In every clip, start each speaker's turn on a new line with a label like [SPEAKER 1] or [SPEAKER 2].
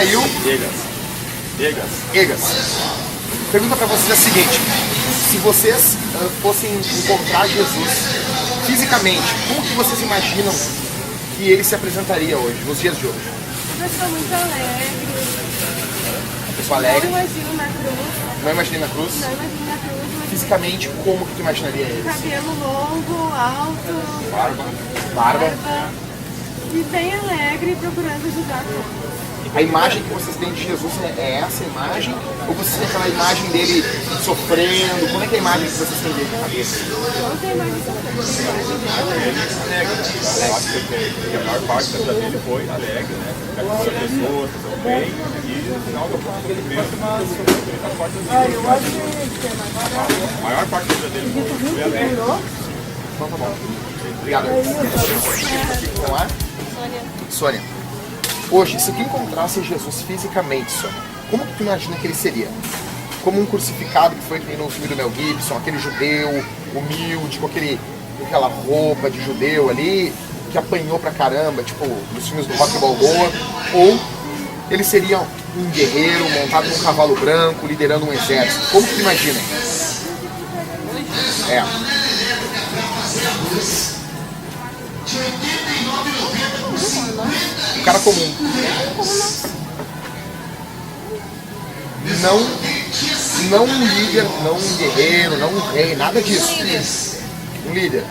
[SPEAKER 1] Natanael Egas. Pergunta para vocês é a seguinte: se vocês fossem encontrar Jesus fisicamente, como que vocês imaginam que ele se apresentaria hoje, nos dias de hoje?
[SPEAKER 2] Uma pessoa muito alegre.
[SPEAKER 1] Uma pessoa alegre.
[SPEAKER 2] Não imagino na cruz.
[SPEAKER 1] Não imaginei na cruz?
[SPEAKER 2] Não imagino na cruz. Mas
[SPEAKER 1] Fisicamente, como que tu imaginaria ele?
[SPEAKER 2] cabelo longo, alto.
[SPEAKER 1] Barba.
[SPEAKER 2] E bem alegre, procurando ajudar todos.
[SPEAKER 1] A imagem que vocês têm de Jesus é essa imagem? Ou vocês têm aquela imagem dele sofrendo? Como é que é a imagem que vocês têm dele na cabeça?
[SPEAKER 2] Não tem mais isso.
[SPEAKER 3] Eu acho que a maior parte da vida dele foi alegre, né? Com as pessoas, tudo bem. E no final do sofrimento, a parte da vida. A maior parte da vida dele foi alegre.
[SPEAKER 1] Então tá bom. Obrigado. Vamos lá? Sônia. Hoje, se tu encontrasse Jesus fisicamente, Sônia, como que tu imagina que ele seria? Como um crucificado que foi que nem no filme do Mel Gibson, aquele judeu humilde, com aquela roupa de judeu ali, que apanhou pra caramba, tipo nos filmes do Rock Balboa, ou ele seria um guerreiro montado num cavalo branco, liderando um exército? Como que tu imagina? Um cara comum. Não um líder, não um guerreiro, não um rei, nada disso. Um líder.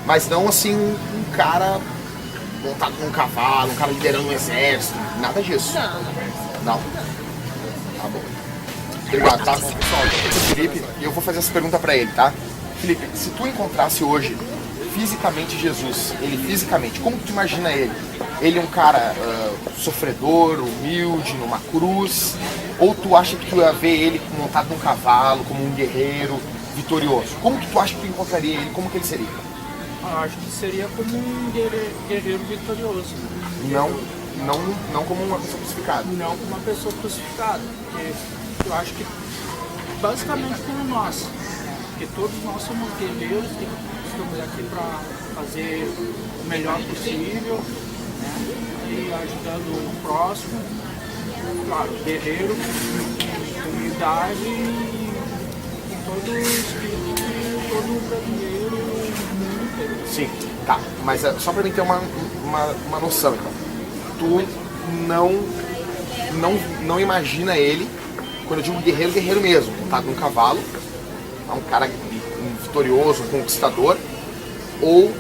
[SPEAKER 1] Mas não assim um cara montado num cavalo, um cara liderando um exército, nada disso. Não. Tá bom. Obrigado, tá? Pessoal, eu tô com o Felipe e eu vou fazer essa pergunta pra ele, tá? Felipe, se tu encontrasse hoje fisicamente Jesus, ele fisicamente, como tu imagina ele? Ele é um cara sofredor, humilde, numa cruz? Ou tu acha que tu ia ver ele montado num cavalo, como um guerreiro vitorioso? Como que tu acha que tu encontraria ele? Como que ele seria?
[SPEAKER 4] Eu acho que seria como um guerreiro vitorioso.
[SPEAKER 1] Não como uma pessoa crucificada?
[SPEAKER 4] Não como uma pessoa crucificada. Porque eu acho que basicamente como nós. Porque todos nós somos guerreiros que estamos aqui para fazer o melhor possível, né? E ajudando o próximo. Claro, guerreiro, com humildade e com todo o espírito de todo brasileiro no mundo inteiro.
[SPEAKER 1] Sim, tá. Mas só pra mim ter uma noção, então. Tu não imagina ele, quando eu digo guerreiro, guerreiro mesmo, montado num cavalo, um cara vitorioso, um conquistador, ou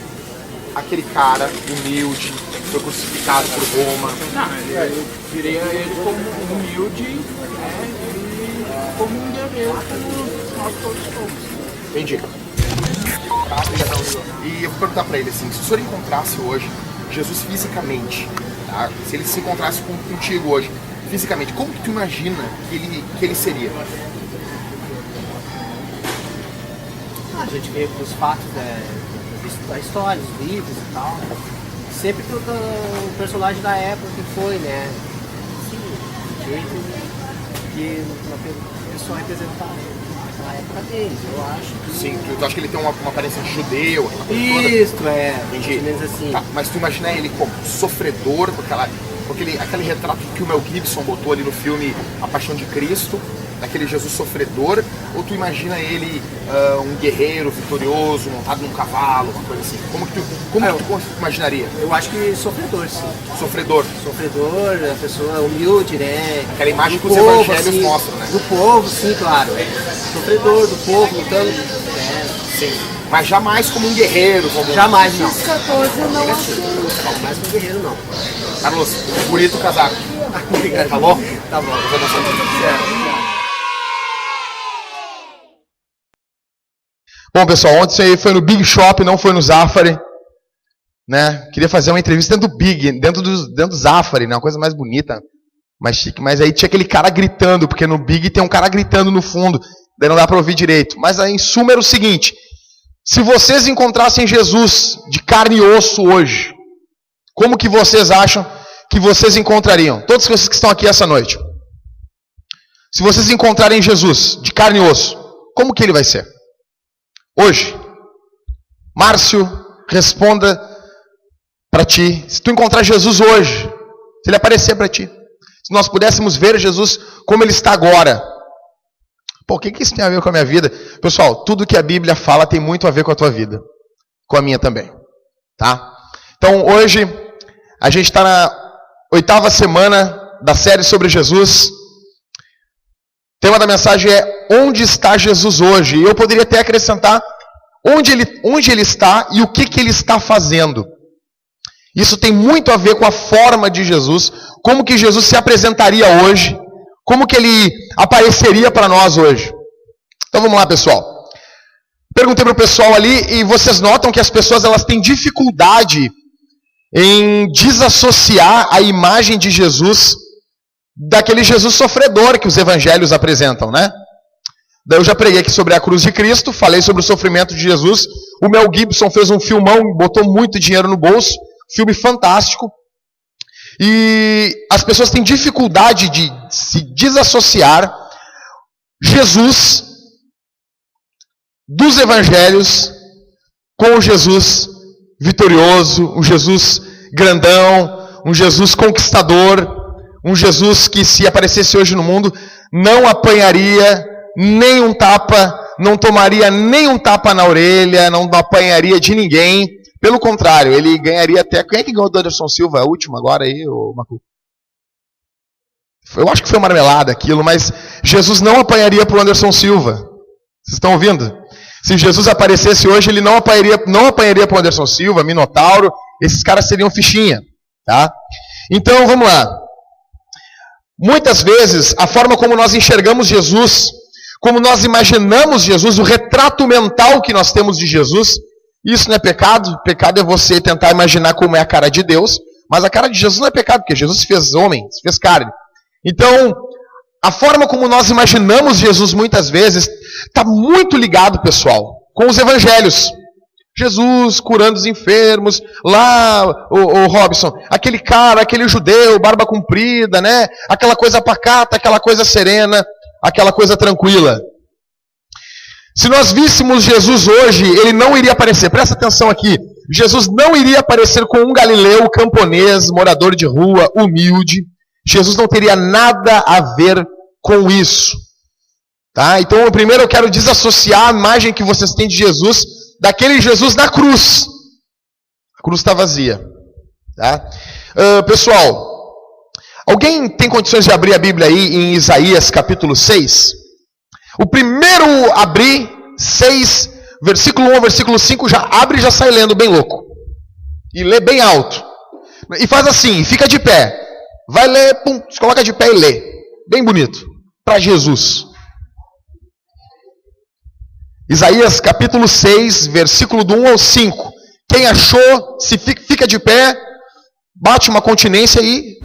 [SPEAKER 1] aquele cara humilde, que foi crucificado por Roma.
[SPEAKER 4] Não, eu diria ele como humilde, né, e como um guerreiro, como nós todos somos.
[SPEAKER 1] Entendi. Tá, e eu vou perguntar pra ele assim, se o senhor encontrasse hoje Jesus fisicamente, tá? Se ele se encontrasse contigo hoje, fisicamente, como que tu imagina que ele seria?
[SPEAKER 5] A gente vê os fatos da história, os livros e tal, né? Sempre o personagem da época que foi, né? Sim, o jeito que uma pessoa representava naquela época deles, eu acho.
[SPEAKER 1] Sim, tu acha que ele tem uma aparência de judeu?
[SPEAKER 5] Isso,
[SPEAKER 1] Entendi.
[SPEAKER 5] mais ou menos assim.
[SPEAKER 1] Tá, mas tu imagina ele como sofredor, com aquele retrato que o Mel Gibson botou ali no filme A Paixão de Cristo, daquele Jesus sofredor, ou tu imagina ele um guerreiro vitorioso, montado num cavalo, uma coisa assim? Como que tu imaginaria?
[SPEAKER 5] Eu acho que sofredor, sim.
[SPEAKER 1] Sofredor.
[SPEAKER 5] Sofredor, a pessoa humilde, né?
[SPEAKER 1] Aquela imagem que
[SPEAKER 5] Do
[SPEAKER 1] os
[SPEAKER 5] povo,
[SPEAKER 1] evangelhos
[SPEAKER 5] assim,
[SPEAKER 1] mostram, né?
[SPEAKER 5] Do povo, sim, claro. Sofredor, do povo, lutando.
[SPEAKER 1] Sim. Mas jamais como um guerreiro.
[SPEAKER 5] Jamais não.
[SPEAKER 2] 14 eu não acho.
[SPEAKER 5] Jamais como guerreiro, não.
[SPEAKER 1] Carlos, bonito o casaco.
[SPEAKER 5] Obrigado.
[SPEAKER 1] Tá bom?
[SPEAKER 5] Tá bom.
[SPEAKER 1] Bom, pessoal, ontem isso aí foi no Big Shop, não foi no Zafari, né? Queria fazer uma entrevista dentro do Big, dentro do Zafari, né? Uma coisa mais bonita, mais chique. Mas aí tinha aquele cara gritando, porque no Big tem um cara gritando no fundo, daí não dá para ouvir direito. Mas aí, em suma, era o seguinte: se vocês encontrassem Jesus de carne e osso hoje, como que vocês acham que vocês encontrariam? Todos vocês que estão aqui essa noite. Se vocês encontrarem Jesus de carne e osso, como que ele vai ser? Hoje, Márcio, responda para ti. Se tu encontrar Jesus hoje, se ele aparecer para ti,
[SPEAKER 6] Se nós pudéssemos ver Jesus como Ele está agora. Pô, o que isso tem a ver com a minha vida? Pessoal, tudo que a Bíblia fala tem muito a ver com a tua vida. Com a minha também. Tá? Então, hoje, a gente está na 8ª semana da série sobre Jesus. O tema da mensagem é: onde está Jesus hoje? E eu poderia até acrescentar onde ele está e o que Ele está fazendo. Isso tem muito a ver com a forma de Jesus, como que Jesus se apresentaria hoje, como que Ele apareceria para nós hoje. Então vamos lá, pessoal. Perguntei para o pessoal ali, e vocês notam que as pessoas elas têm dificuldade em desassociar a imagem de Jesus daquele Jesus sofredor que os evangelhos apresentam, né? Daí eu já preguei aqui sobre a cruz de Cristo, falei sobre o sofrimento de Jesus. O Mel Gibson fez um filmão, botou muito dinheiro no bolso, filme fantástico. E as pessoas têm dificuldade de se desassociar Jesus dos evangelhos com o Jesus vitorioso, um Jesus grandão, um Jesus conquistador, um Jesus que, se aparecesse hoje no mundo, não apanharia nem um tapa, não tomaria nem um tapa na orelha, não apanharia de ninguém. Pelo contrário, ele ganharia até... Quem é que ganhou do Anderson Silva? A última agora aí, o Macu? Eu acho que foi marmelada aquilo, mas Jesus não apanharia para o Anderson Silva. Vocês estão ouvindo? Se Jesus aparecesse hoje, ele não apanharia para o Anderson Silva, Minotauro, esses caras seriam fichinha. Tá? Então, vamos lá. Muitas vezes, a forma como nós enxergamos Jesus, como nós imaginamos Jesus, o retrato mental que nós temos de Jesus, isso não é pecado. Pecado é você tentar imaginar como é a cara de Deus, mas a cara de Jesus não é pecado, porque Jesus se fez homem, se fez carne. Então, a forma como nós imaginamos Jesus muitas vezes está muito ligado, pessoal, com os evangelhos. Jesus curando os enfermos, lá, o Robson, aquele cara, aquele judeu, barba comprida, né? Aquela coisa pacata, aquela coisa serena, aquela coisa tranquila. Se nós víssemos Jesus hoje, ele não iria aparecer. Presta atenção aqui. Jesus não iria aparecer com um galileu camponês, morador de rua, humilde. Jesus não teria nada a ver com isso. Tá? Então, primeiro eu quero desassociar a imagem que vocês têm de Jesus daquele Jesus na cruz. A cruz está vazia. Tá? Pessoal, alguém tem condições de abrir a Bíblia aí em Isaías capítulo 6? O primeiro abrir, 6, versículo 1 ao versículo 5, já abre e já sai lendo bem louco. E lê bem alto. E faz assim, fica de pé. Vai ler, pum, se coloca de pé e lê. Bem bonito. Para Jesus. Isaías capítulo 6, versículo do 1 ao 5. Quem achou, se fica de pé, bate uma continência aí.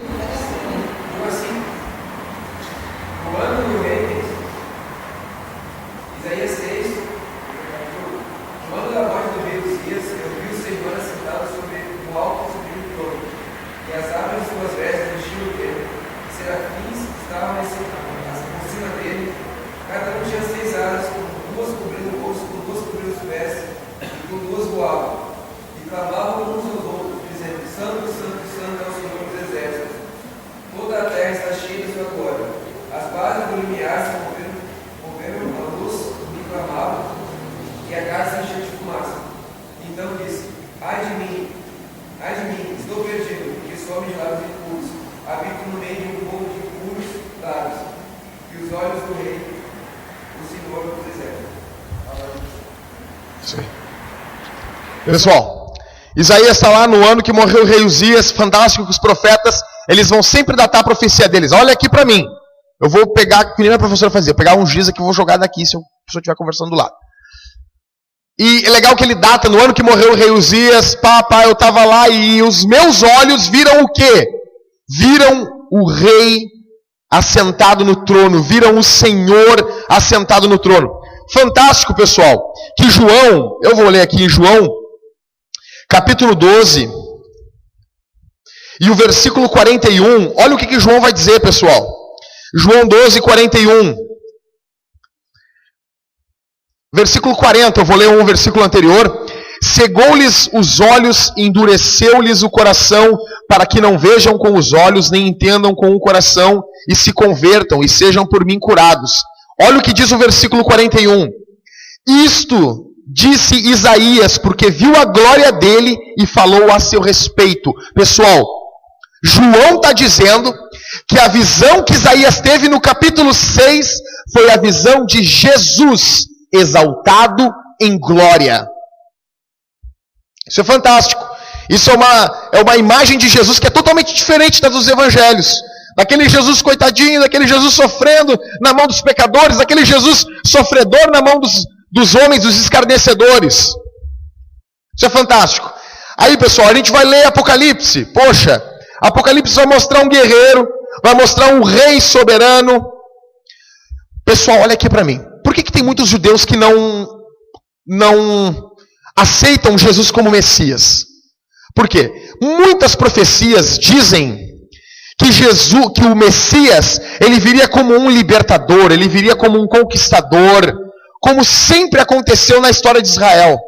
[SPEAKER 6] Pessoal, Isaías está lá no ano que morreu o rei Uzias, fantástico que os profetas, eles vão sempre datar a profecia deles. Olha aqui para mim, eu vou pegar, que nem a professora fazia, pegar um giz aqui e vou jogar daqui se a pessoa estiver conversando do lado. E é legal que ele data no ano que morreu o rei Uzias, eu estava lá e os meus olhos viram o quê? Viram o rei assentado no trono, viram o Senhor assentado no trono. Fantástico, pessoal, que João, eu vou ler aqui em João, capítulo 12, e o versículo 41, olha o que João vai dizer, pessoal. João 12, 41. Versículo 40, eu vou ler um versículo anterior. cegou-lhes os olhos, endureceu-lhes o coração, para que não vejam com os olhos, nem entendam com o coração, e se convertam, e sejam por mim curados. Olha o que diz o versículo 41. Isto disse Isaías, porque viu a glória dele e falou a seu respeito. Pessoal, João está dizendo que a visão que Isaías teve no capítulo 6 foi a visão de Jesus exaltado em glória. Isso é fantástico. Isso é uma imagem de Jesus que é totalmente diferente da dos evangelhos. Daquele Jesus coitadinho, daquele Jesus sofrendo na mão dos pecadores, daquele Jesus sofredor na mão dos homens, dos escarnecedores. Isso é fantástico. Aí, pessoal, a gente vai ler Apocalipse. Poxa, Apocalipse vai mostrar um guerreiro, vai mostrar um rei soberano. Pessoal, olha aqui para mim. Por que tem muitos judeus que não aceitam Jesus como Messias? Por quê? Muitas profecias dizem que o Messias, ele viria como um libertador, ele viria como um conquistador, como sempre aconteceu na história de Israel.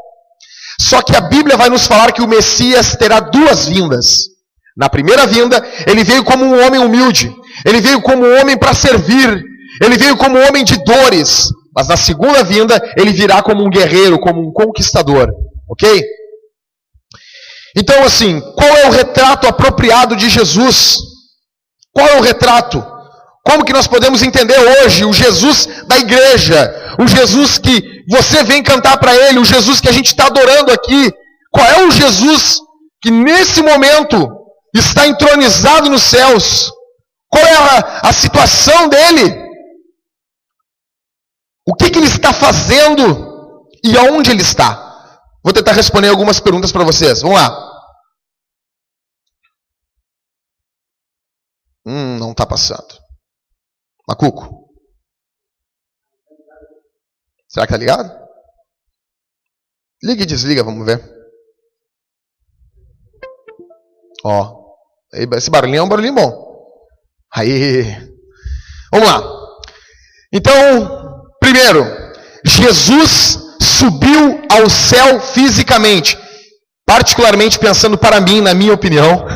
[SPEAKER 6] Só que a Bíblia vai nos falar que o Messias terá duas vindas. Na primeira vinda, ele veio como um homem humilde, ele veio como um homem para servir, ele veio como um homem de dores. Mas na segunda vinda, ele virá como um guerreiro, como um conquistador. Ok? Então, assim, qual é o retrato apropriado de Jesus? Qual é o retrato? Como que nós podemos entender hoje o Jesus da igreja? O Jesus que você vem cantar para ele, o Jesus que a gente está adorando aqui. Qual é o Jesus que nesse momento está entronizado nos céus? Qual é a situação dele? O que ele está fazendo e aonde ele está? Vou tentar responder algumas perguntas para vocês. Vamos lá. Não está passando. Macuco. Será que está ligado? Liga e desliga, vamos ver. Ó. Esse barulhinho é um barulhinho bom. Aí. Vamos lá. Então, primeiro, Jesus subiu ao céu fisicamente. Particularmente pensando para mim, na minha opinião,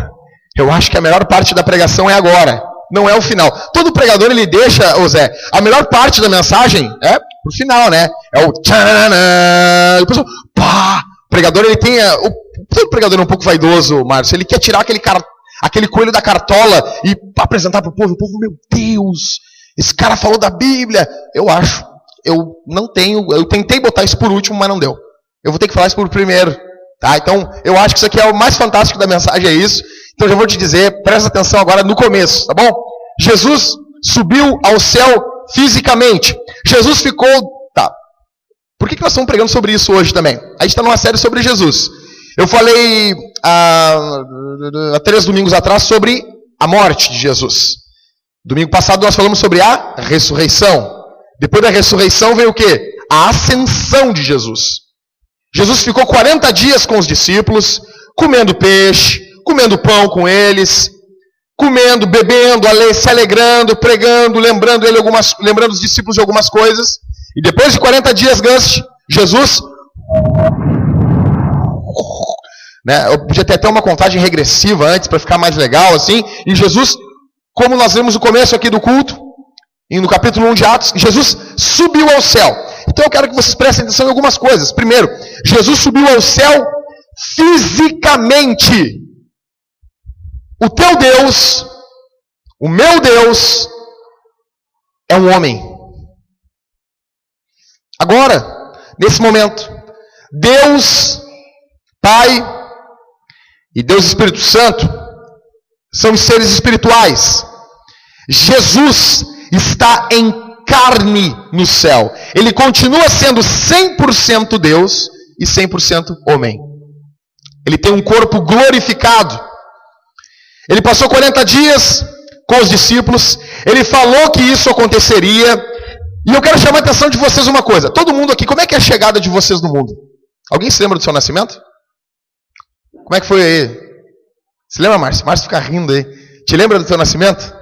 [SPEAKER 6] eu acho que a melhor parte da pregação é agora, não é o final. Todo pregador, ele deixa, ô Zé, a melhor parte da mensagem é pro final, né? É o tchananã, depois o pá. O pregador, ele tem, todo pregador é um pouco vaidoso, Márcio, ele quer tirar aquele coelho da cartola e apresentar pro povo. O povo, meu Deus, esse cara falou da Bíblia. Eu tentei botar isso por último, mas não deu. Eu vou ter que falar isso por primeiro, tá? Então, eu acho que isso aqui é o mais fantástico da mensagem, é isso. Então, já vou te dizer, presta atenção agora no começo, tá bom? Jesus subiu ao céu fisicamente. Jesus ficou... Tá. Por que nós estamos pregando sobre isso hoje também? A gente está numa série sobre Jesus. Eu falei há 3 domingos atrás sobre a morte de Jesus. Domingo passado nós falamos sobre a ressurreição. Depois da ressurreição veio o quê? A ascensão de Jesus. Jesus ficou 40 dias com os discípulos, comendo peixe, comendo pão com eles, comendo, bebendo, se alegrando, pregando, lembrando os discípulos de algumas coisas. E depois de 40 dias, Jesus... Né, eu podia ter até uma contagem regressiva antes, para ficar mais legal, assim. E Jesus, como nós vemos no começo aqui do culto, e no capítulo 1 de Atos, Jesus subiu ao céu. Então eu quero que vocês prestem atenção em algumas coisas. Primeiro, Jesus subiu ao céu fisicamente. O teu Deus, o meu Deus, é um homem. Agora, nesse momento, Deus Pai e Deus Espírito Santo são os seres espirituais. Jesus está em carne no céu. Ele continua sendo 100% Deus e 100% homem. Ele tem um corpo glorificado. Ele passou 40 dias com os discípulos. Ele falou que isso aconteceria. E eu quero chamar a atenção de vocês uma coisa. Todo mundo aqui, como é que é a chegada de vocês no mundo? Alguém se lembra do seu nascimento? Como é que foi aí? Se lembra, Márcio? Márcio fica rindo aí. Te lembra do teu nascimento?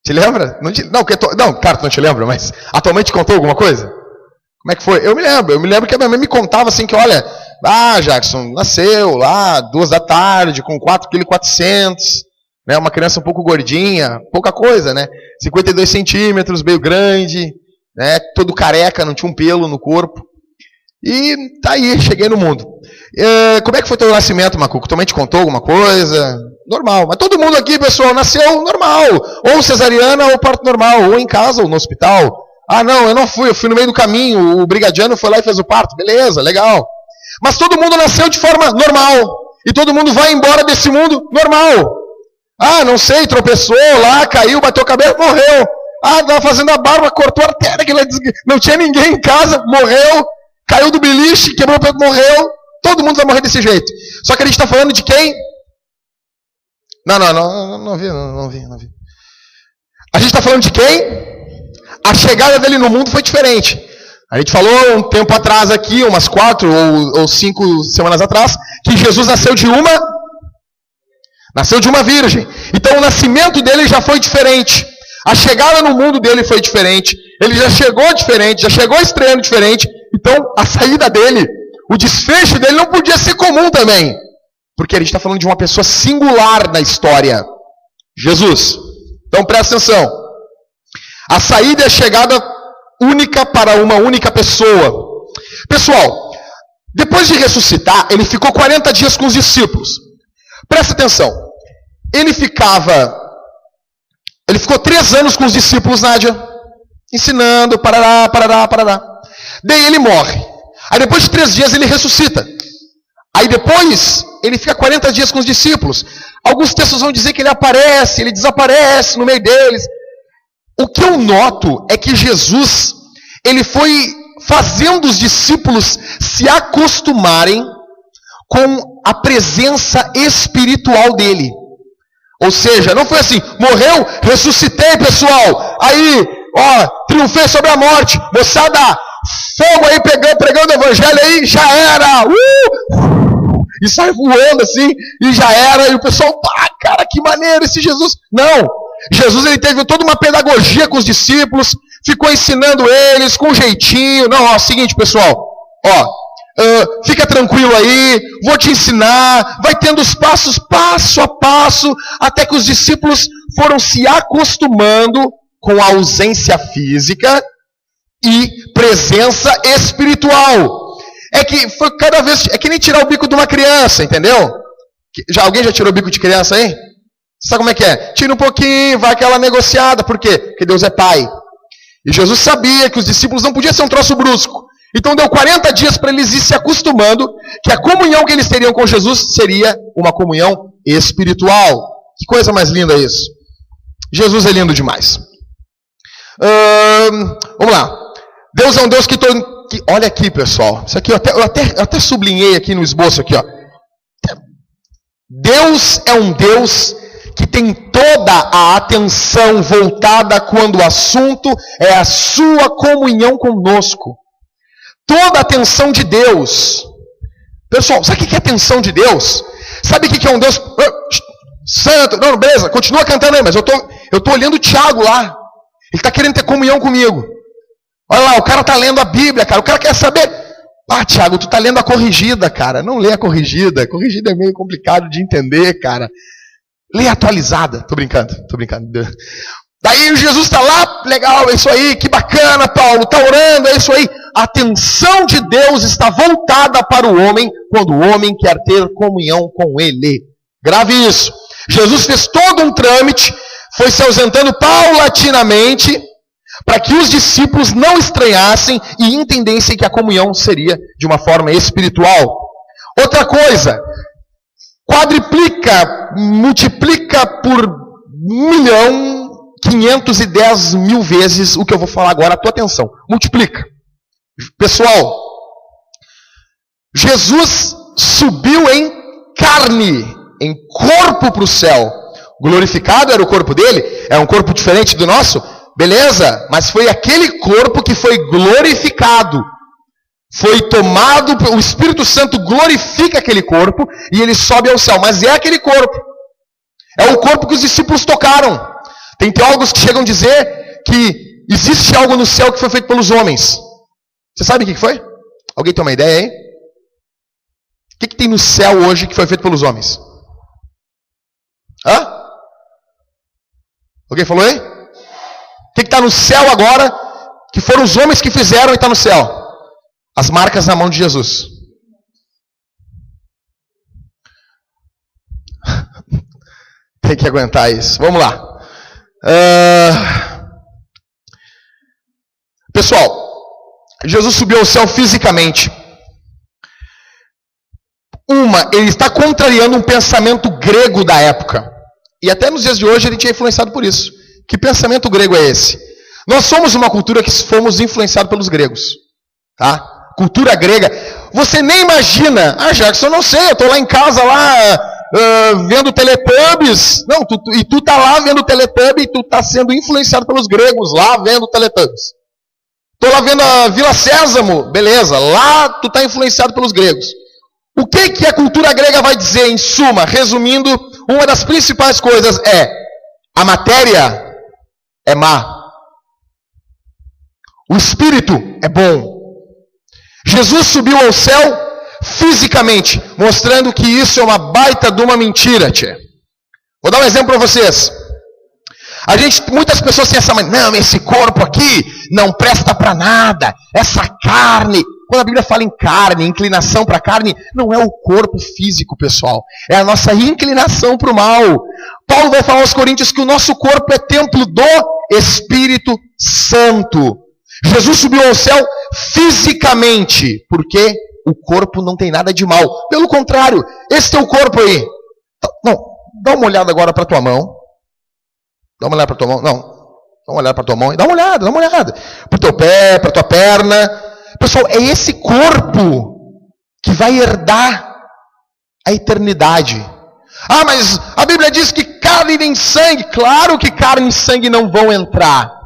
[SPEAKER 6] Te lembra? Não, claro que não te lembra, mas atualmente contou alguma coisa? Como é que foi? Eu me lembro que a minha mãe me contava assim que, olha, Jackson, nasceu lá, 2 da tarde, com 4,4 kg, né? Uma criança um pouco gordinha, pouca coisa, né? 52 centímetros, meio grande, né? Todo careca, não tinha um pelo no corpo. E tá aí, cheguei no mundo. Como é que foi teu nascimento, Macuco? Tua mãe te contou alguma coisa? Normal. Mas todo mundo aqui, pessoal, nasceu normal. Ou cesariana, ou parto normal. Ou em casa, ou no hospital. Ah, não, eu não fui. Eu fui no meio do caminho. O brigadiano foi lá e fez o parto. Beleza, legal. Mas todo mundo nasceu de forma normal. E todo mundo vai embora desse mundo normal. Ah, não sei, tropeçou lá, caiu, bateu o cabelo, morreu. Ah, estava fazendo a barba, cortou a artéria. Não tinha ninguém em casa, morreu. Caiu do beliche, quebrou o pé, morreu. Todo mundo vai morrer desse jeito. Só que a gente está falando de quem? Não vi. A gente está falando de quem? A chegada dele no mundo foi diferente. A gente falou um tempo atrás aqui, umas 4 ou 5 semanas atrás, que Jesus nasceu de uma virgem. Então o nascimento dele já foi diferente. A chegada no mundo dele foi diferente. Ele já chegou diferente, já chegou estreando diferente. Então a saída dele, o desfecho dele não podia ser comum também. Porque a gente está falando de uma pessoa singular na história. Jesus. Então presta atenção. A saída e a chegada única para uma única pessoa. Pessoal, depois de ressuscitar, ele ficou 40 dias com os discípulos. Presta atenção. Ele ficou 3 anos com os discípulos, Nádia. Ensinando, parará. Daí ele morre. Aí depois de 3 dias ele ressuscita. Aí depois ele fica 40 dias com os discípulos. Alguns textos vão dizer que ele aparece, ele desaparece no meio deles. O que eu noto é que Jesus, ele foi fazendo os discípulos se acostumarem com a presença espiritual dele. Ou seja, não foi assim, morreu, ressuscitei, pessoal. Aí, triunfei sobre a morte. Moçada, fogo aí, pregando o evangelho aí, já era. E sai voando assim, e já era. E o pessoal, cara, que maneiro esse Jesus. Não, Jesus ele teve toda uma pedagogia com os discípulos, ficou ensinando eles com jeitinho. Não, é o seguinte, pessoal, fica tranquilo aí, vou te ensinar, vai tendo os passos, passo a passo, até que os discípulos foram se acostumando com a ausência física e presença espiritual. É que foi cada vez, é que nem tirar o bico de uma criança, entendeu? Alguém já tirou o bico de criança aí? Você sabe como é que é? Tira um pouquinho, vai aquela negociada, por quê? Porque Deus é Pai. E Jesus sabia que os discípulos não podiam ser um troço brusco. Então deu 40 dias para eles ir se acostumando que a comunhão que eles teriam com Jesus seria uma comunhão espiritual. Que coisa mais linda isso. Jesus é lindo demais. Vamos lá. Deus é um Deus que olha aqui, pessoal. Isso aqui eu até sublinhei aqui no esboço aqui, ó. Deus é um Deus que tem toda a atenção voltada quando o assunto é a sua comunhão conosco. Toda a atenção de Deus. Pessoal, sabe o que é a atenção de Deus? Sabe o que é um Deus santo? Não, beleza, continua cantando aí, mas eu tô olhando o Tiago lá. Ele está querendo ter comunhão comigo. Olha lá, o cara está lendo a Bíblia, cara. O cara quer saber. Tiago, tu está lendo a corrigida, cara. Não lê a corrigida. A corrigida é meio complicado de entender, cara. Lê a atualizada. Tô brincando. Daí Jesus está lá, legal, é isso aí, que bacana, Paulo, está orando, é isso aí. A atenção de Deus está voltada para o homem quando o homem quer ter comunhão com ele. Grave isso. Jesus fez todo um trâmite, foi se ausentando paulatinamente, para que os discípulos não estranhassem e entendessem que a comunhão seria de uma forma espiritual. Outra coisa, quadriplica, multiplica por 1.510.000 vezes o que eu vou falar agora, a tua atenção. Multiplica. Pessoal, Jesus subiu em carne, em corpo para o céu. Glorificado era o corpo dele, é um corpo diferente do nosso, beleza, mas foi aquele corpo que foi glorificado. Foi tomado, o Espírito Santo glorifica aquele corpo e ele sobe ao céu, mas é aquele corpo. É o corpo que os discípulos tocaram. Tem teólogos que chegam a dizer que existe algo no céu que foi feito pelos homens. Você sabe o que foi? Alguém tem uma ideia aí? tem no céu hoje que foi feito pelos homens? Hã? Alguém falou aí? O que está no céu agora, que foram os homens que fizeram e está no céu? As marcas na mão de Jesus. Tem que aguentar isso. Vamos lá. Pessoal, Jesus subiu ao céu fisicamente. Ele está contrariando um pensamento grego da época. E até nos dias de hoje ele tinha influenciado por isso. Que pensamento grego é esse? Nós somos uma cultura que fomos influenciados pelos gregos. Tá? Cultura grega. Você nem imagina. Jackson, eu não sei, eu estou lá em casa vendo Teletubbies. Não, tu tá lá vendo Teletubbies e tu tá sendo influenciado pelos gregos lá vendo Teletubbies. Tô lá vendo a Vila Sésamo, beleza. Lá tu tá influenciado pelos gregos. O que a cultura grega vai dizer, em suma, resumindo, uma das principais coisas é: a matéria é má. O espírito é bom. Jesus subiu ao céu fisicamente, mostrando que isso é uma baita de uma mentira, tchê. Vou dar um exemplo para vocês. Muitas pessoas têm essa maneira, não, esse corpo aqui não presta para nada, essa carne. Quando a Bíblia fala em carne, inclinação para carne, não é o corpo físico, pessoal. É a nossa inclinação para o mal. Paulo vai falar aos Coríntios que o nosso corpo é templo do Espírito Santo. Jesus subiu ao céu fisicamente, porque o corpo não tem nada de mal. Pelo contrário, esse teu corpo aí. Não, dá uma olhada agora para a tua mão. Dá uma olhada para a tua mão. Não, dá uma olhada para a tua mão. Dá uma olhada. Para o teu pé, para a tua perna. Pessoal, é esse corpo que vai herdar a eternidade. Mas a Bíblia diz que carne nem sangue. Claro que carne e sangue não vão entrar.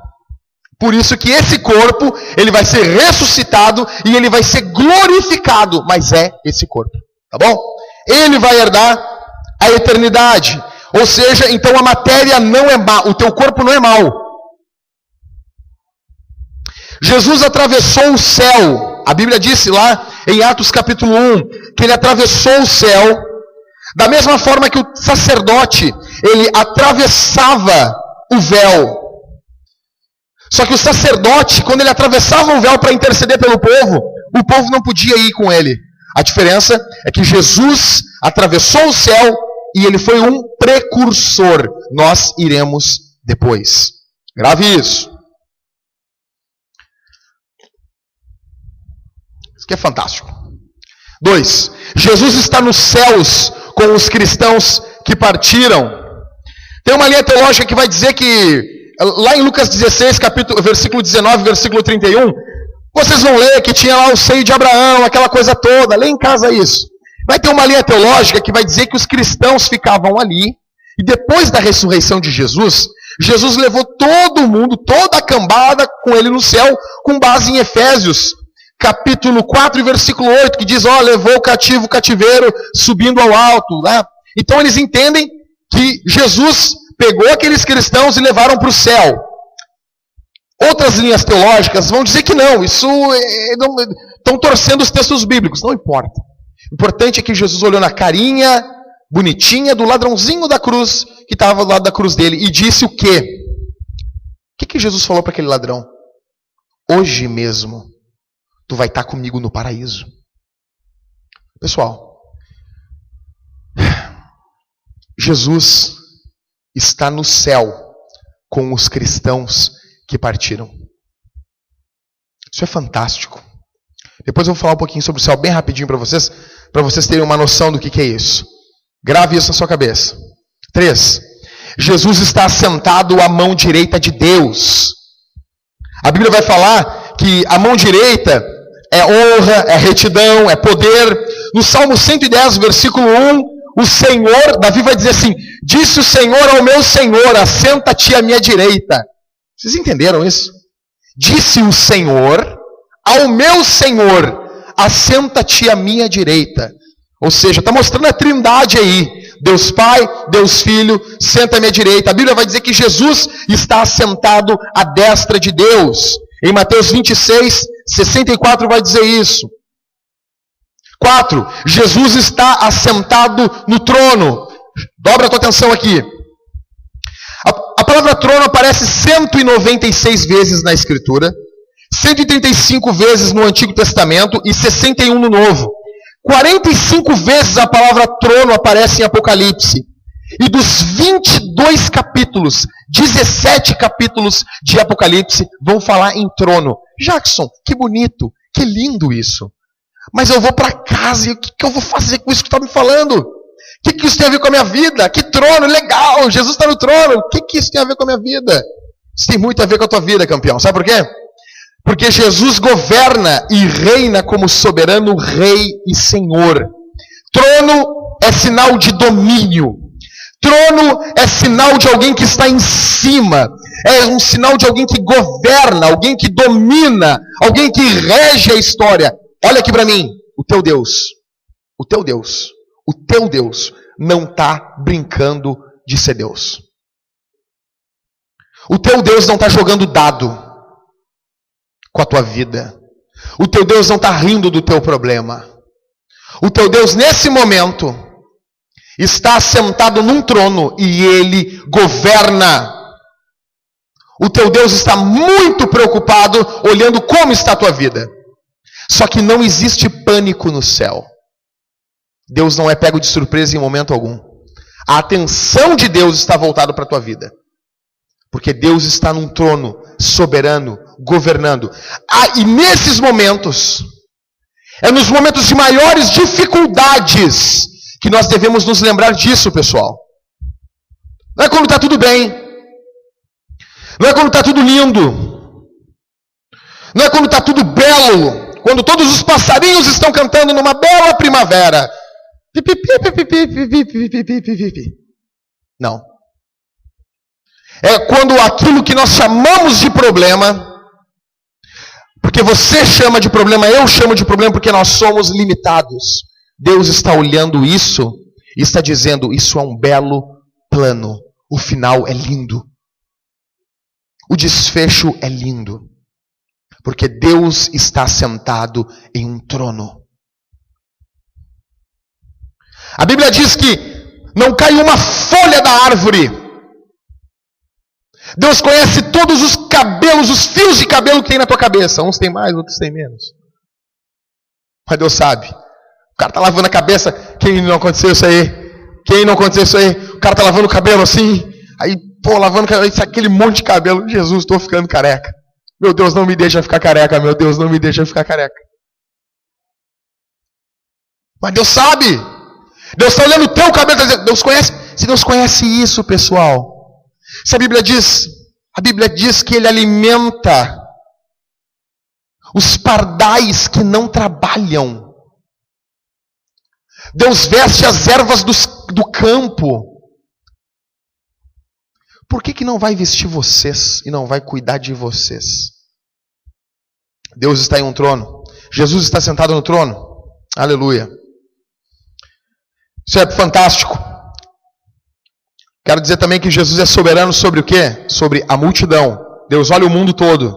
[SPEAKER 6] Por isso que esse corpo, ele vai ser ressuscitado e ele vai ser glorificado. Mas é esse corpo, tá bom? Ele vai herdar a eternidade. Ou seja, então a matéria não é má. O teu corpo não é mau. Jesus atravessou o céu. A Bíblia disse lá em Atos capítulo 1 que ele atravessou o céu da mesma forma que o sacerdote, ele atravessava o véu. Só que o sacerdote, quando ele atravessava o véu para interceder pelo povo, o povo não podia ir com ele. A diferença é que Jesus atravessou o céu e ele foi um precursor. Nós iremos depois. Grave isso. Isso aqui é fantástico. 2. Jesus está nos céus com os cristãos que partiram. Tem uma linha teológica que vai dizer que, lá em Lucas 16, versículo 19, versículo 31, vocês vão ler que tinha lá o seio de Abraão, aquela coisa toda. Lê em casa isso. Vai ter uma linha teológica que vai dizer que os cristãos ficavam ali, e depois da ressurreição de Jesus, Jesus levou todo mundo, toda a cambada com ele no céu, com base em Efésios, capítulo 4, versículo 8, que diz, levou o cativeiro, subindo ao alto. Né? Então eles entendem que Jesus pegou aqueles cristãos e levaram para o céu. Outras linhas teológicas vão dizer que não, estão torcendo os textos bíblicos, não importa. O importante é que Jesus olhou na carinha bonitinha do ladrãozinho da cruz, que estava do lado da cruz dele, e disse o quê? O que Jesus falou para aquele ladrão? Hoje mesmo, tu vai estar comigo no paraíso. Pessoal, Jesus está no céu com os cristãos que partiram. Isso é fantástico. Depois eu vou falar um pouquinho sobre o céu bem rapidinho para vocês terem uma noção do que é isso. Grave isso na sua cabeça. 3. Jesus está assentado à mão direita de Deus. A Bíblia vai falar que a mão direita é honra, é retidão, é poder. No Salmo 110, versículo 1, o Senhor, Davi vai dizer assim, disse o Senhor ao meu Senhor, assenta-te à minha direita. Vocês entenderam isso? Disse o Senhor ao meu Senhor, assenta-te à minha direita. Ou seja, está mostrando a trindade aí. Deus Pai, Deus Filho, senta à minha direita. A Bíblia vai dizer que Jesus está assentado à destra de Deus. Em Mateus 26, 64 vai dizer isso. 4. Jesus está assentado no trono. Dobra a tua atenção aqui. A palavra trono aparece 196 vezes na Escritura, 135 vezes no Antigo Testamento e 61 no Novo. 45 vezes a palavra trono aparece em Apocalipse. E dos 22 capítulos, 17 capítulos de Apocalipse vão falar em trono. Jackson, que bonito, que lindo isso. Mas eu vou para casa e o que eu vou fazer com isso que está me falando? O que isso tem a ver com a minha vida? Que trono, legal, Jesus está no trono. O que isso tem a ver com a minha vida? Isso tem muito a ver com a tua vida, campeão. Sabe por quê? Porque Jesus governa e reina como soberano rei e senhor. Trono é sinal de domínio. Trono é sinal de alguém que está em cima. É um sinal de alguém que governa, alguém que domina, alguém que rege a história. Olha aqui para mim, o teu Deus não está brincando de ser Deus. O teu Deus não está jogando dado com a tua vida. O teu Deus não está rindo do teu problema. O teu Deus, nesse momento, está sentado num trono e Ele governa. O teu Deus está muito preocupado olhando como está a tua vida. Só que não existe pânico no céu. Deus não é pego de surpresa em momento algum. A atenção de Deus está voltada para a tua vida. Porque Deus está num trono soberano, governando. E nesses momentos, é nos momentos de maiores dificuldades que nós devemos nos lembrar disso, pessoal. Não é quando está tudo bem. Não é quando está tudo lindo. Não é quando está tudo belo. Quando todos os passarinhos estão cantando numa bela primavera. Não. É quando aquilo que nós chamamos de problema, porque você chama de problema, eu chamo de problema, porque nós somos limitados. Deus está olhando isso e está dizendo, isso é um belo plano. O final é lindo. O desfecho é lindo. Porque Deus está sentado em um trono. A Bíblia diz que não cai uma folha da árvore. Deus conhece todos os cabelos, os fios de cabelo que tem na tua cabeça. Uns tem mais, outros tem menos. Mas Deus sabe. O cara está lavando a cabeça. Quem não aconteceu isso aí? Quem não aconteceu isso aí? O cara está lavando o cabelo assim. Aí, lavando o cabelo. Aquele monte de cabelo. Jesus, estou ficando careca. Meu Deus, não me deixa ficar careca. Meu Deus, não me deixa ficar careca. Mas Deus sabe. Deus está olhando o teu cabelo. Tá dizendo, Deus conhece. Se Deus conhece isso, pessoal. Se a Bíblia diz que Ele alimenta os pardais que não trabalham. Deus veste as ervas do campo. Por que não vai vestir vocês e não vai cuidar de vocês? Deus está em um trono. Jesus está sentado no trono. Aleluia. Isso é fantástico. Quero dizer também que Jesus é soberano sobre o quê? Sobre a multidão. Deus olha o mundo todo.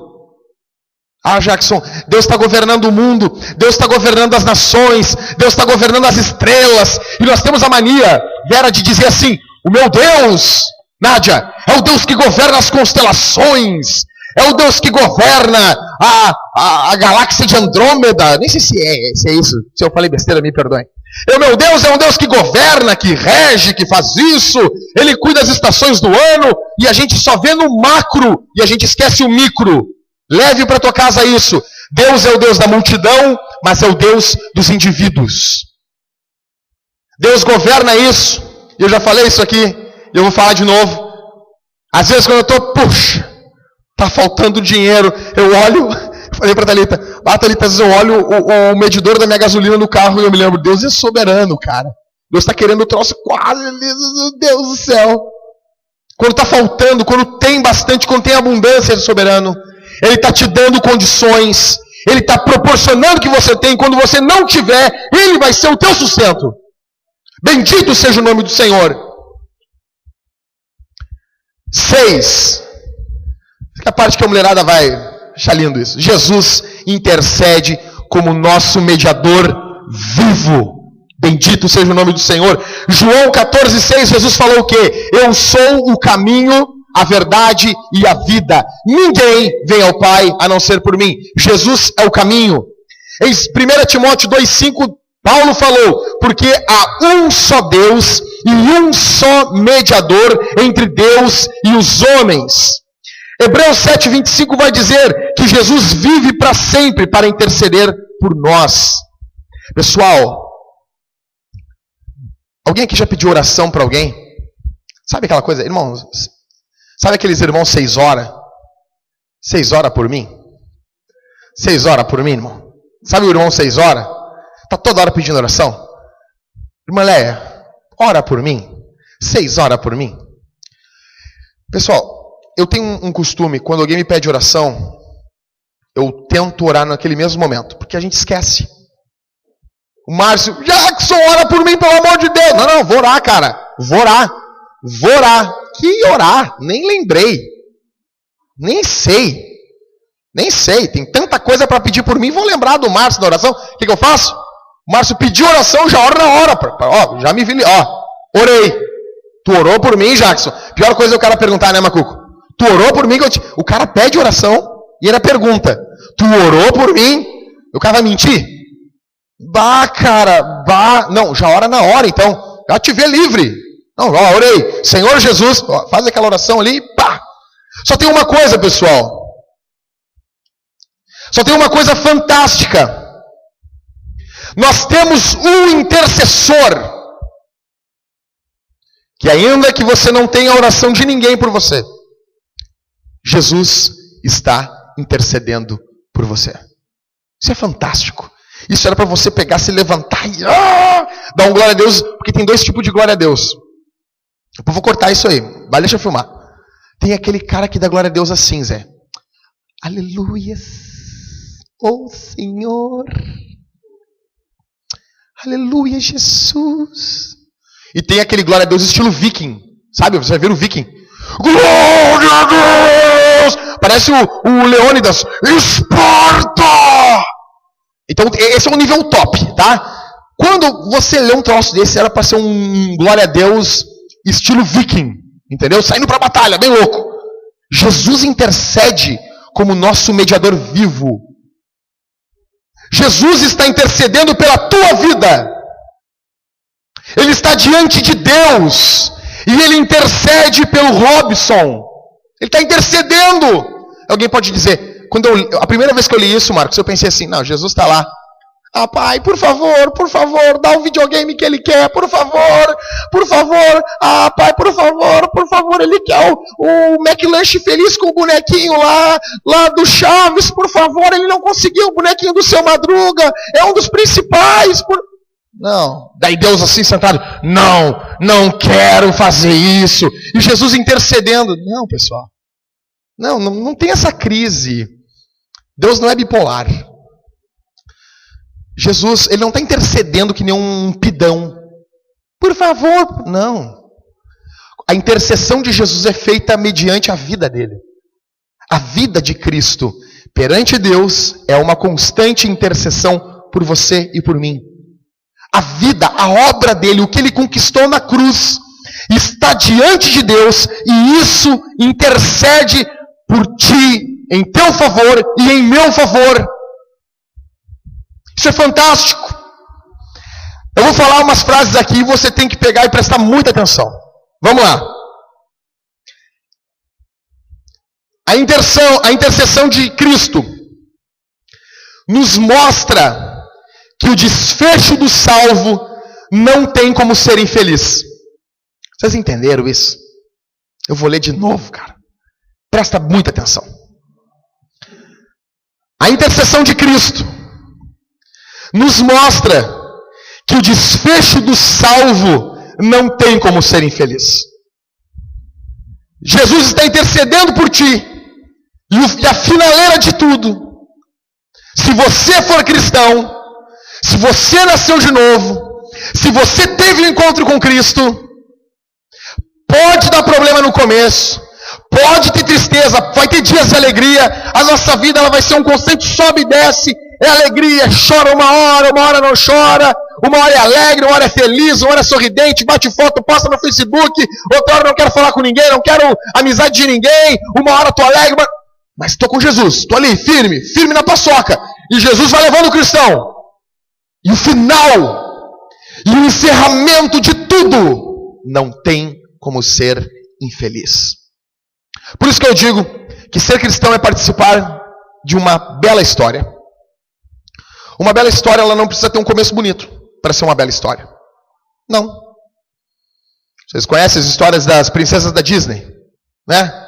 [SPEAKER 6] Jackson, Deus está governando o mundo. Deus está governando as nações. Deus está governando as estrelas. E nós temos a mania, Vera, de dizer assim, o meu Deus, Nádia, é o Deus que governa as constelações. É o Deus que governa a galáxia de Andrômeda. Nem sei se é isso. Se eu falei besteira, me perdoem. O meu Deus é um Deus que governa, que rege, que faz isso. Ele cuida das estações do ano. E a gente só vê no macro. E a gente esquece o micro. Leve para tua casa isso. Deus é o Deus da multidão, mas é o Deus dos indivíduos. Deus governa isso. Eu já falei isso aqui. Eu vou falar de novo. Às vezes quando eu estou, puxa, está faltando dinheiro. Eu olho, falei para Thalita, Thalita, às vezes eu olho o medidor da minha gasolina no carro e eu me lembro, Deus é soberano, cara. Deus está querendo o troço quase, meu Deus do céu. Quando está faltando, quando tem bastante, quando tem abundância, Ele é soberano. Ele está te dando condições. Ele está proporcionando o que você tem. Quando você não tiver, Ele vai ser o teu sustento. Bendito seja o nome do Senhor. 6. A parte que a mulherada vai achar lindo isso. Jesus intercede como nosso mediador vivo. Bendito seja o nome do Senhor. João 14,6, Jesus falou o quê? Eu sou o caminho, a verdade e a vida. Ninguém vem ao Pai a não ser por mim. Jesus é o caminho. Em 1 Timóteo 2,5, Paulo falou, porque há um só Deus e um só mediador entre Deus e os homens. Hebreus 7,25 vai dizer que Jesus vive para sempre para interceder por nós. Pessoal, alguém aqui já pediu oração para alguém? Sabe aquela coisa, irmãos? Sabe aqueles irmãos 6 horas? 6 horas por mim? 6 horas por mim, irmão? Sabe o irmão 6 horas? Está toda hora pedindo oração? Irmã Leia, ora por mim. 6 horas por mim. Pessoal, eu tenho um costume, quando alguém me pede oração, eu tento orar naquele mesmo momento, porque a gente esquece. O Márcio, Jackson, ora por mim, pelo amor de Deus. Não, vou orar, cara. Vou orar. Que orar? Nem lembrei. Nem sei. Tem tanta coisa para pedir por mim. Vou lembrar do Márcio da oração. O que eu faço? O Márcio pediu oração, já oro na hora. Ó, já me vi. Ó, orei. Tu orou por mim, Jackson? Pior coisa é o cara perguntar, né, Macuco? Tu orou por mim? O cara pede oração e ele pergunta. Tu orou por mim? O cara vai mentir? Cara. Não, já ora na hora, então. Já te vê livre. Não, ó, orei. Senhor Jesus, ó, faz aquela oração ali, pá. Só tem uma coisa, pessoal. Só tem uma coisa fantástica. Nós temos um intercessor. Que ainda que você não tenha a oração de ninguém por você, Jesus está intercedendo por você. Isso é fantástico. Isso era para você pegar, se levantar e dar um glória a Deus, porque tem 2 tipos de glória a Deus. Eu vou cortar isso aí, vai, deixa eu filmar. Tem aquele cara que dá glória a Deus assim, Zé. Aleluias, oh Senhor. Aleluia, Jesus. E tem aquele glória a Deus estilo viking, sabe? Você vai ver o viking. Glória a Deus! Parece o Leônidas. Esparta! Então, esse é um nível top, tá? Quando você lê um troço desse, era para ser um glória a Deus estilo viking, entendeu? Saindo para a batalha, bem louco. Jesus intercede como nosso mediador vivo. Jesus está intercedendo pela tua vida. Ele está diante de Deus. E ele intercede pelo Robson. Ele está intercedendo. Alguém pode dizer, a primeira vez que eu li isso, Marcos, eu pensei assim, não, Jesus está lá. Ah, pai, por favor, dá o videogame que ele quer, por favor. Ah, pai, por favor, ele quer o McLanche feliz com o bonequinho lá do Chaves, por favor, ele não conseguiu o bonequinho do Seu Madruga, é um dos principais. Não, daí Deus assim sentado, não quero fazer isso. E Jesus intercedendo. Não, pessoal, não tem essa crise. Deus não é bipolar. Jesus, ele não está intercedendo que nem um pidão. Por favor, não. A intercessão de Jesus é feita mediante a vida dele. A vida de Cristo perante Deus é uma constante intercessão por você e por mim. A vida, a obra dele, o que ele conquistou na cruz, está diante de Deus e isso intercede por ti, em teu favor e em meu favor. Isso é fantástico. Eu vou falar umas frases aqui e você tem que pegar e prestar muita atenção. Vamos lá. A intercessão de Cristo nos mostra que o desfecho do salvo não tem como ser infeliz. Vocês entenderam isso? Eu vou ler de novo, cara. Presta muita atenção. A intercessão de Cristo nos mostra que o desfecho do salvo não tem como ser infeliz. Jesus está intercedendo por ti. E a finaleira de tudo, se você for cristão, se você nasceu de novo, se você teve um encontro com Cristo, pode dar problema no começo, Pode ter tristeza, vai ter dias de alegria. A nossa vida ela vai ser um constante sobe e desce. É alegria, chora uma hora não chora. Uma hora é alegre, uma hora é feliz, uma hora é sorridente, bate foto, posta no Facebook. Outra hora não quero falar com ninguém, não quero amizade de ninguém. Uma hora tô alegre, mas estou com Jesus. Estou ali, firme na paçoca. E Jesus vai levando o cristão. E o final, e o encerramento de tudo, não tem como ser infeliz. Por isso que eu digo que ser cristão é participar de uma bela história. Uma bela história, ela não precisa ter um começo bonito para ser uma bela história. Não. Vocês conhecem as histórias das princesas da Disney, né?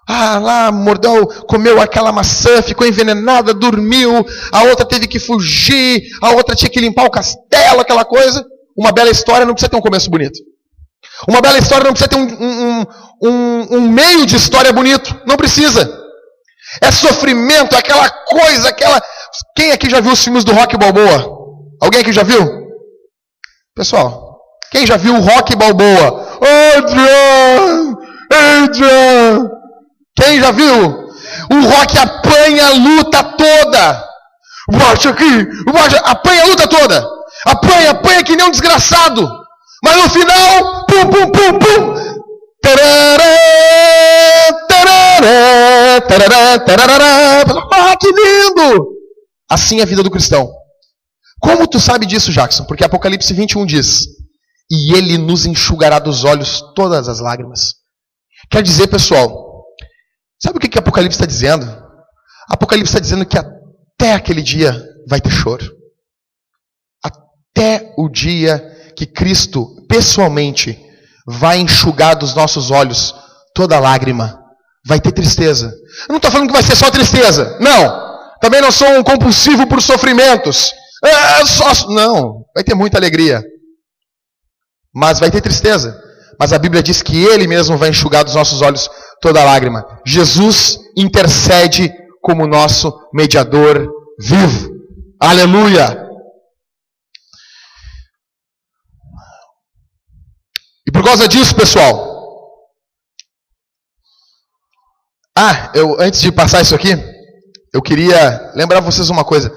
[SPEAKER 6] Lá mordeu, comeu aquela maçã, ficou envenenada, dormiu, a outra teve que fugir, a outra tinha que limpar o castelo, aquela coisa. Uma bela história não precisa ter um começo bonito. Uma bela história não precisa ter um meio de história bonito. Não precisa. É sofrimento, aquela coisa, aquela... Quem aqui já viu os filmes do Rocky Balboa? Alguém aqui já viu? Pessoal, quem já viu o Rocky Balboa? Adrian! Quem já viu? O Rocky apanha a luta toda. Baixa aqui, apanha a luta toda. Apanha que nem um desgraçado. Mas no final, pum. Que lindo! Assim é a vida do cristão. Como tu sabe disso, Jackson? Porque Apocalipse 21 diz: e ele nos enxugará dos olhos todas as lágrimas. Quer dizer, pessoal, sabe o que Apocalipse está dizendo? Apocalipse está dizendo que até aquele dia vai ter choro. Até o dia que Cristo, pessoalmente, vai enxugar dos nossos olhos toda lágrima. Vai ter tristeza. Eu não estou falando que vai ser só tristeza. Não. Também não sou um compulsivo por sofrimentos. Não. Vai ter muita alegria. Mas vai ter tristeza. Mas a Bíblia diz que Ele mesmo vai enxugar dos nossos olhos toda lágrima. Jesus intercede como nosso mediador vivo. Aleluia! E por causa disso, pessoal... antes de passar isso aqui, eu queria lembrar vocês uma coisa.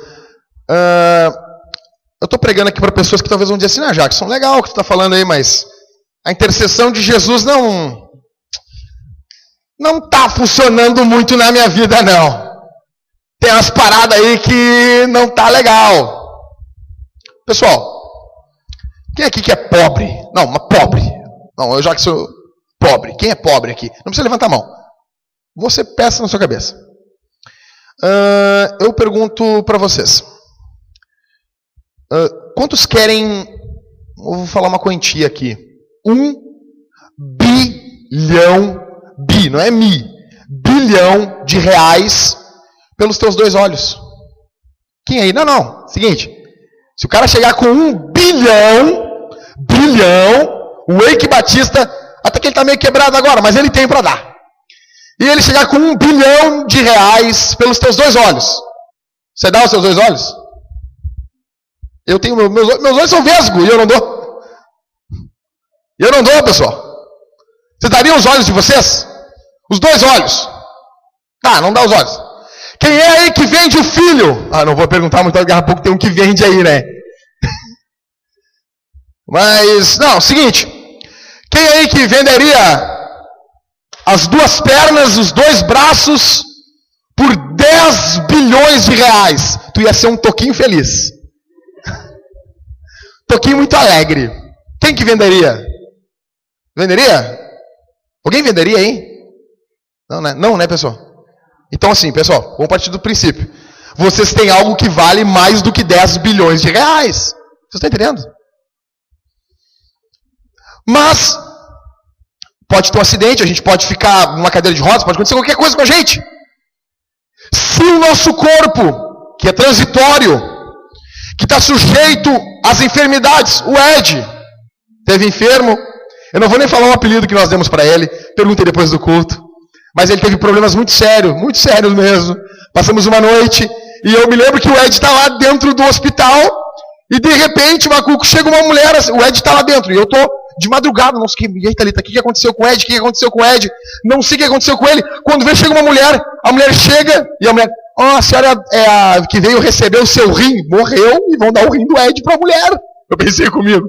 [SPEAKER 6] Eu estou pregando aqui para pessoas que talvez vão dizer assim, Jackson, legal o que tu está falando aí, mas a intercessão de Jesus não está funcionando muito na minha vida, não. Tem umas paradas aí que não tá legal. Pessoal, quem aqui que é pobre? Não, uma pobre. Não, eu já que sou pobre. Quem é pobre aqui? Não precisa levantar a mão. Você peça na sua cabeça. Eu pergunto para vocês. Quantos querem... Eu vou falar uma quantia aqui. 1 bilhão... não é bilhão de reais pelos teus 2 olhos. Quem aí? Não. Seguinte. Se o cara chegar com 1 bilhão... O Eike Batista... Até que ele está meio quebrado agora, mas ele tem para dar. E ele chegar com 1 bilhão de reais pelos teus 2 olhos. Você dá os seus 2 olhos? Eu tenho meus olhos são vesgo e eu não dou. Eu não dou, pessoal. Vocês dariam os olhos de vocês? Os 2 olhos? Não dá os olhos. Quem é aí que vende o filho? Não vou perguntar muito, daqui a pouco tem um que vende aí, né? Mas, seguinte. Quem aí que venderia as 2 pernas, os 2 braços, por 10 bilhões de reais? Tu ia ser um toquinho feliz. Toquinho muito alegre. Quem que venderia? Venderia? Alguém venderia, hein? Não, né, pessoal? Então assim, pessoal, vamos partir do princípio. Vocês têm algo que vale mais do que 10 bilhões de reais. Vocês estão entendendo? Mas... pode ter um acidente, a gente pode ficar numa cadeira de rodas, pode acontecer qualquer coisa com a gente. Se o nosso corpo, que é transitório, que está sujeito às enfermidades, o Ed teve enfermo, eu não vou nem falar o apelido que nós demos para ele, perguntei depois do culto, mas ele teve problemas muito sérios mesmo. Passamos uma noite e eu me lembro que o Ed está lá dentro do hospital e de repente, Macuco, chega uma mulher, o Ed está lá dentro e eu estou de madrugada, não sei o que. E aí, Thalita, o que aconteceu com o Ed? O que aconteceu com o Ed? Não sei o que aconteceu com ele. Quando vê, chega uma mulher, a mulher chega e a mulher, a senhora é a que veio receber o seu rim. Morreu e vão dar o rim do Ed para a mulher. Eu pensei comigo,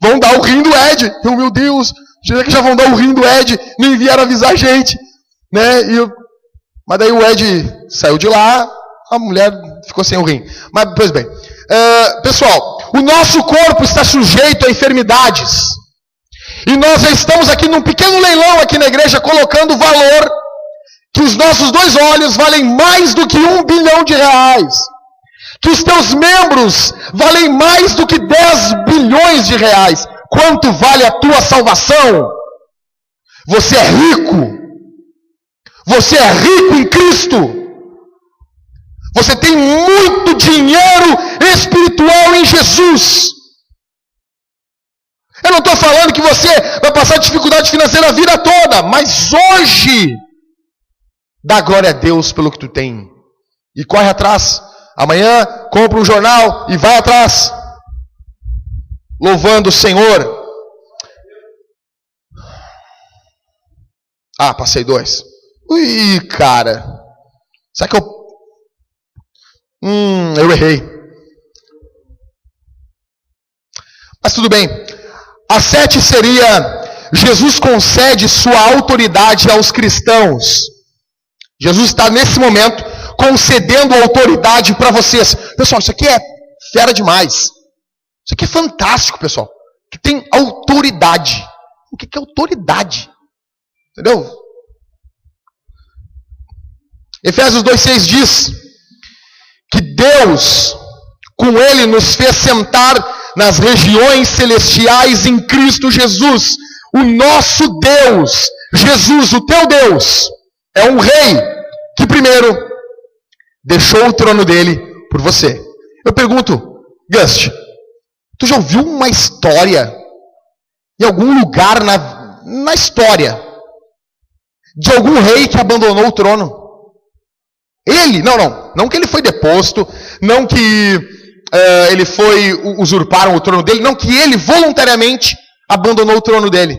[SPEAKER 6] vão dar o rim do Ed. Eu, meu Deus, será que já vão dar o rim do Ed? Nem vieram avisar a gente. Né? Mas daí o Ed saiu de lá, a mulher ficou sem o rim. Mas, pois bem, pessoal, o nosso corpo está sujeito a enfermidades. E nós já estamos aqui num pequeno leilão aqui na igreja, colocando o valor que os nossos 2 olhos valem mais do que R$1 bilhão. Que os teus membros valem mais do que 10 bilhões de reais. Quanto vale a tua salvação? Você é rico. Você é rico em Cristo. Você tem muito dinheiro espiritual em Jesus. Eu não estou falando que você vai passar dificuldade financeira a vida toda, mas hoje, dá glória a Deus pelo que tu tem. E corre atrás. Amanhã, compra um jornal e vai atrás. Louvando o Senhor. Ah, passei 2. Ui, cara. Será que eu errei. Mas tudo bem. A 7 seria: Jesus concede sua autoridade aos cristãos. Jesus está nesse momento concedendo autoridade para vocês. Pessoal, isso aqui é fera demais. Isso aqui é fantástico, pessoal. Que tem autoridade. O que é autoridade? Entendeu? Efésios 2,6 diz que Deus, com Ele, nos fez sentar nas regiões celestiais em Cristo Jesus. O nosso Deus, Jesus, o teu Deus, é um rei que primeiro deixou o trono dele por você. Eu pergunto, Gust, tu já ouviu uma história, em algum lugar na história, de algum rei que abandonou o trono? Ele, não que ele foi deposto, não que ele foi, usurparam o trono dele, não que ele voluntariamente abandonou o trono dele.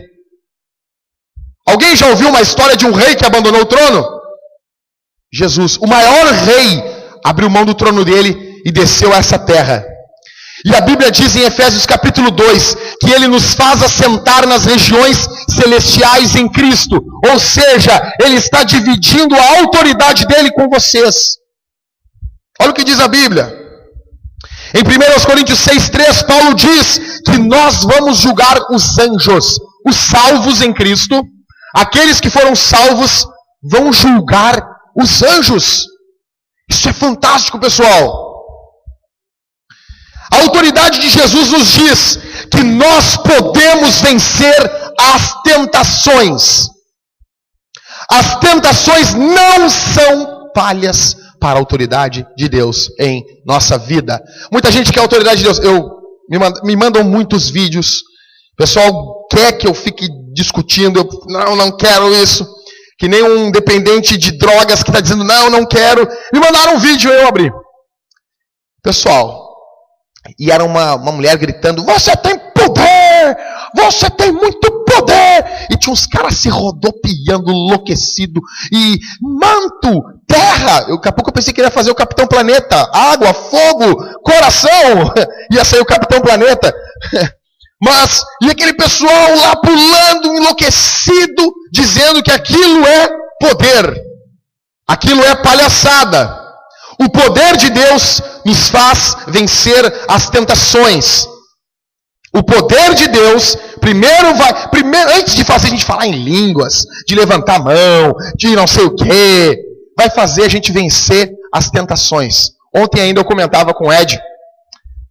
[SPEAKER 6] Alguém já ouviu uma história de um rei que abandonou o trono? Jesus, o maior rei, abriu mão do trono dele e desceu a essa terra. E a Bíblia diz em Efésios capítulo 2, que ele nos faz assentar nas regiões celestiais em Cristo. Ou seja, ele está dividindo a autoridade dele com vocês. Olha o que diz a Bíblia. Em 1 Coríntios 6,3, Paulo diz que nós vamos julgar os anjos, os salvos em Cristo. Aqueles que foram salvos vão julgar os anjos. Isso é fantástico, pessoal. A autoridade de Jesus nos diz que nós podemos vencer as tentações. As tentações não são palhas para a autoridade de Deus em nossa vida. Muita gente quer a autoridade de Deus. Me mandam muitos vídeos. O pessoal quer que eu fique discutindo. Não quero isso. Que nem um dependente de drogas que está dizendo, não quero. Me mandaram um vídeo, eu abri. Pessoal, e era uma mulher gritando, você tem poder! Você tem muito poder! E tinha uns caras se rodopiando, enlouquecido. E manto, terra. Daqui a pouco eu pensei que ia fazer o Capitão Planeta. Água, fogo, coração. Ia sair o Capitão Planeta. Mas, e aquele pessoal lá pulando, enlouquecido, dizendo que aquilo é poder. Aquilo é palhaçada. O poder de Deus nos faz vencer as tentações. O poder de Deus, primeiro, antes de fazer a gente falar em línguas, de levantar a mão, de não sei o quê, vai fazer a gente vencer as tentações. Ontem ainda eu comentava com o Ed.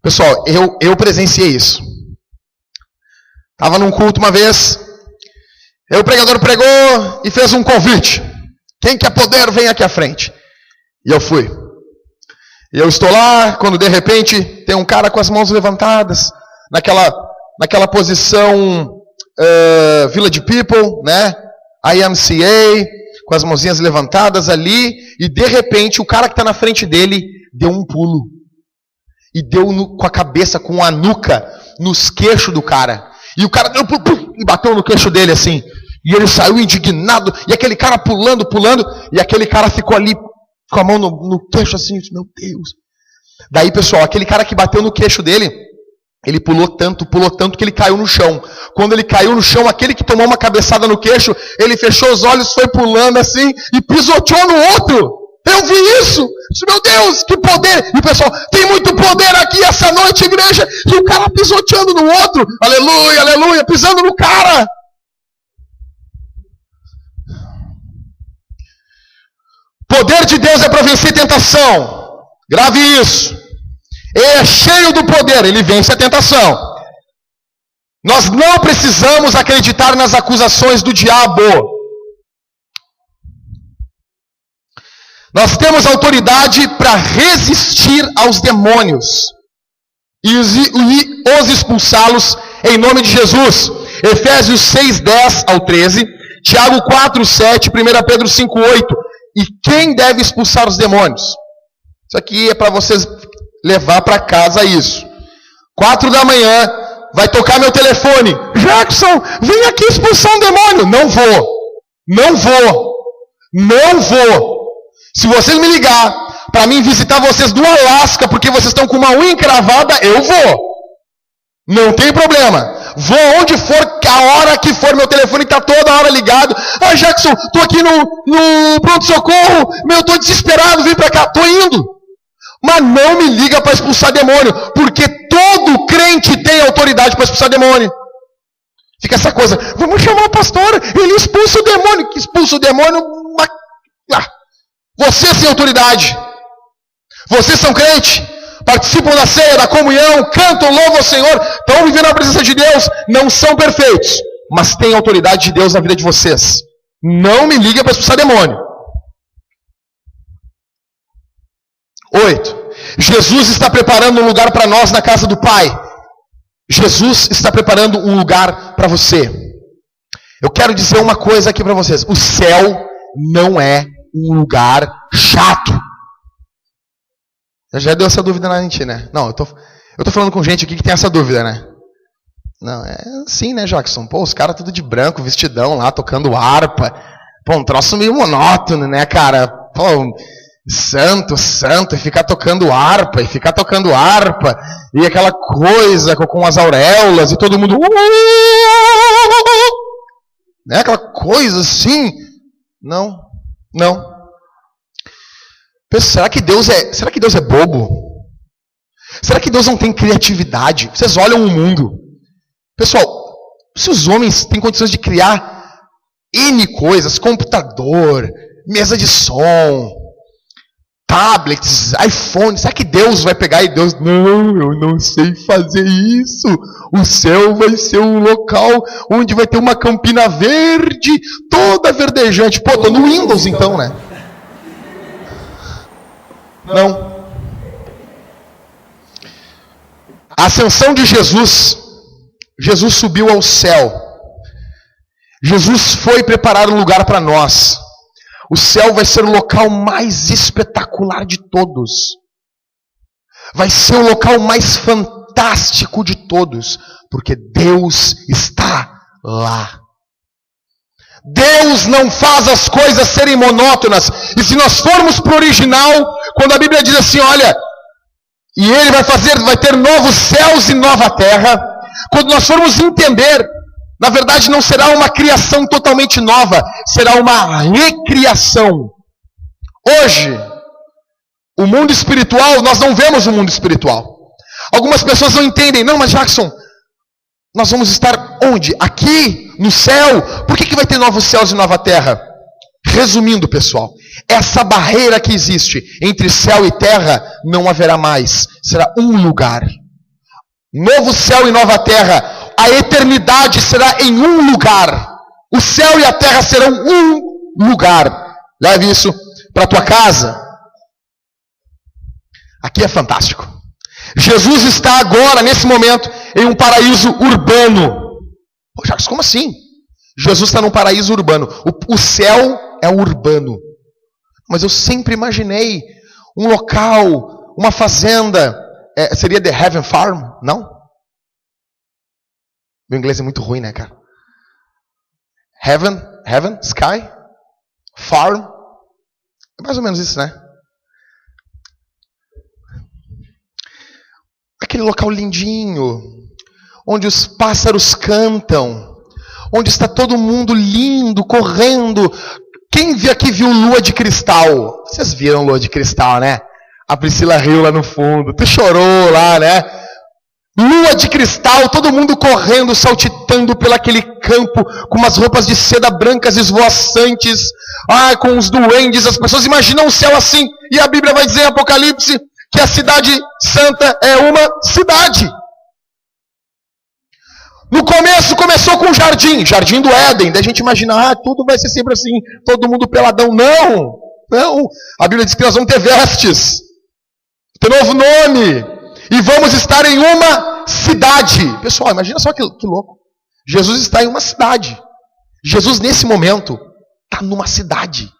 [SPEAKER 6] Pessoal, eu presenciei isso. Estava num culto uma vez, o pregador pregou e fez um convite. Quem quer poder, vem aqui à frente. E eu fui. E eu estou lá, quando de repente tem um cara com as mãos levantadas, naquela posição Village People, né? IMCA, com as mãozinhas levantadas ali, e de repente o cara que está na frente dele deu um pulo. E deu com a cabeça, com a nuca, nos queixos do cara. E o cara deu e bateu no queixo dele assim. E ele saiu indignado. E aquele cara pulando. E aquele cara ficou ali com a mão no queixo assim. Meu Deus. Daí, pessoal, aquele cara que bateu no queixo dele, ele pulou tanto que ele caiu no chão. Quando ele caiu no chão, aquele que tomou uma cabeçada no queixo, ele fechou os olhos, foi pulando assim e pisoteou no outro. Eu vi isso. Meu Deus, que poder. E o pessoal, tem muito poder aqui essa noite, igreja. E o cara pisoteando no outro. Aleluia, aleluia, pisando no cara. Poder de Deus é para vencer tentação. Grave isso. Ele é cheio do poder, ele vence a tentação. Nós não precisamos acreditar nas acusações do diabo. Nós temos autoridade para resistir aos demônios e os expulsá-los em nome de Jesus. Efésios 6:10-13, Tiago 4:7, 1 Pedro 5:8. E quem deve expulsar os demônios? Isso aqui é para vocês levar para casa isso. 4 da manhã, vai tocar meu telefone. Jackson, vem aqui expulsar um demônio. Não vou. Se vocês me ligar para mim visitar vocês do Alasca, porque vocês estão com uma unha encravada, eu vou. Não tem problema. Vou onde for, a hora que for, meu telefone está toda hora ligado. Ah, Jackson, estou aqui no pronto-socorro, estou desesperado, vem para cá, estou indo. Mas não me liga para expulsar demônio, porque todo crente tem autoridade para expulsar demônio. Fica essa coisa, vamos chamar o pastor, ele expulsa o demônio. Que expulsa o demônio? Vocês têm autoridade. Vocês são crentes, participam da ceia, da comunhão, cantam, louvam ao Senhor, estão vivendo a presença de Deus, não são perfeitos, mas têm autoridade de Deus na vida de vocês. Não me liga para expulsar demônio. 8. Jesus está preparando um lugar para nós na casa do Pai. Jesus está preparando um lugar para você. Eu quero dizer uma coisa aqui para vocês. O céu não é um lugar chato. Já deu essa dúvida na gente, né? Não, eu tô falando com gente aqui que tem essa dúvida, né? Não, é assim, né, Jackson? Pô, os caras tudo de branco, vestidão lá, tocando harpa. Pô, um troço meio monótono, né, cara? Pô, santo, e ficar tocando harpa, e aquela coisa com as auréolas, e todo mundo... Né, aquela coisa assim. Não. Será que Deus é bobo? Será que Deus não tem criatividade? Vocês olham o mundo. Pessoal, se os homens têm condições de criar N coisas, computador, mesa de som, tablets, iPhone, será que Deus vai pegar e Deus... Não, eu não sei fazer isso. O céu vai ser um local onde vai ter uma campina verde, toda verdejante. Pô, tô no Windows então, né? Não. A ascensão de Jesus subiu ao céu. Jesus foi preparar um lugar para nós. O céu vai ser o local mais espetacular de todos. Vai ser o local mais fantástico de todos, porque Deus está lá. Deus não faz as coisas serem monótonas. E se nós formos para o original, quando a Bíblia diz assim, olha, e Ele vai ter novos céus e nova terra, quando nós formos entender, na verdade não será uma criação totalmente nova, será uma recriação. Hoje, o mundo espiritual, nós não vemos o mundo espiritual. Algumas pessoas não entendem, não, mas Jackson, nós vamos estar onde? Aqui, no céu. Por que vai ter novos céus e nova terra? Resumindo, pessoal, essa barreira que existe entre céu e terra não haverá mais. Será um lugar. Novo céu e nova terra. A eternidade será em um lugar. O céu e a terra serão um lugar. Leve isso para a tua casa. Aqui é fantástico. Jesus está agora, nesse momento, em um paraíso urbano. Pô, Jacques, como assim? Jesus está num paraíso urbano. O céu é urbano. Mas eu sempre imaginei um local, uma fazenda. Seria The Heaven Farm? Não? Meu inglês é muito ruim, né, cara? Heaven, sky, farm. É mais ou menos isso, né? Aquele local lindinho, onde os pássaros cantam, onde está todo mundo lindo, correndo. Quem aqui viu Lua de Cristal? Vocês viram Lua de Cristal, né? A Priscila riu lá no fundo. Tu chorou lá, né? Lua de cristal, todo mundo correndo, saltitando pelaquele campo, com umas roupas de seda brancas esvoaçantes, com os duendes, as pessoas imaginam o céu assim, e a Bíblia vai dizer em Apocalipse que a cidade santa é uma cidade. No começo começou com o jardim do Éden, daí a gente imagina, tudo vai ser sempre assim, todo mundo peladão. Não, a Bíblia diz que nós vamos ter vestes, ter novo nome, e vamos estar em uma cidade. Pessoal, imagina só que louco. Jesus está em uma cidade. Jesus, nesse momento, está numa cidade.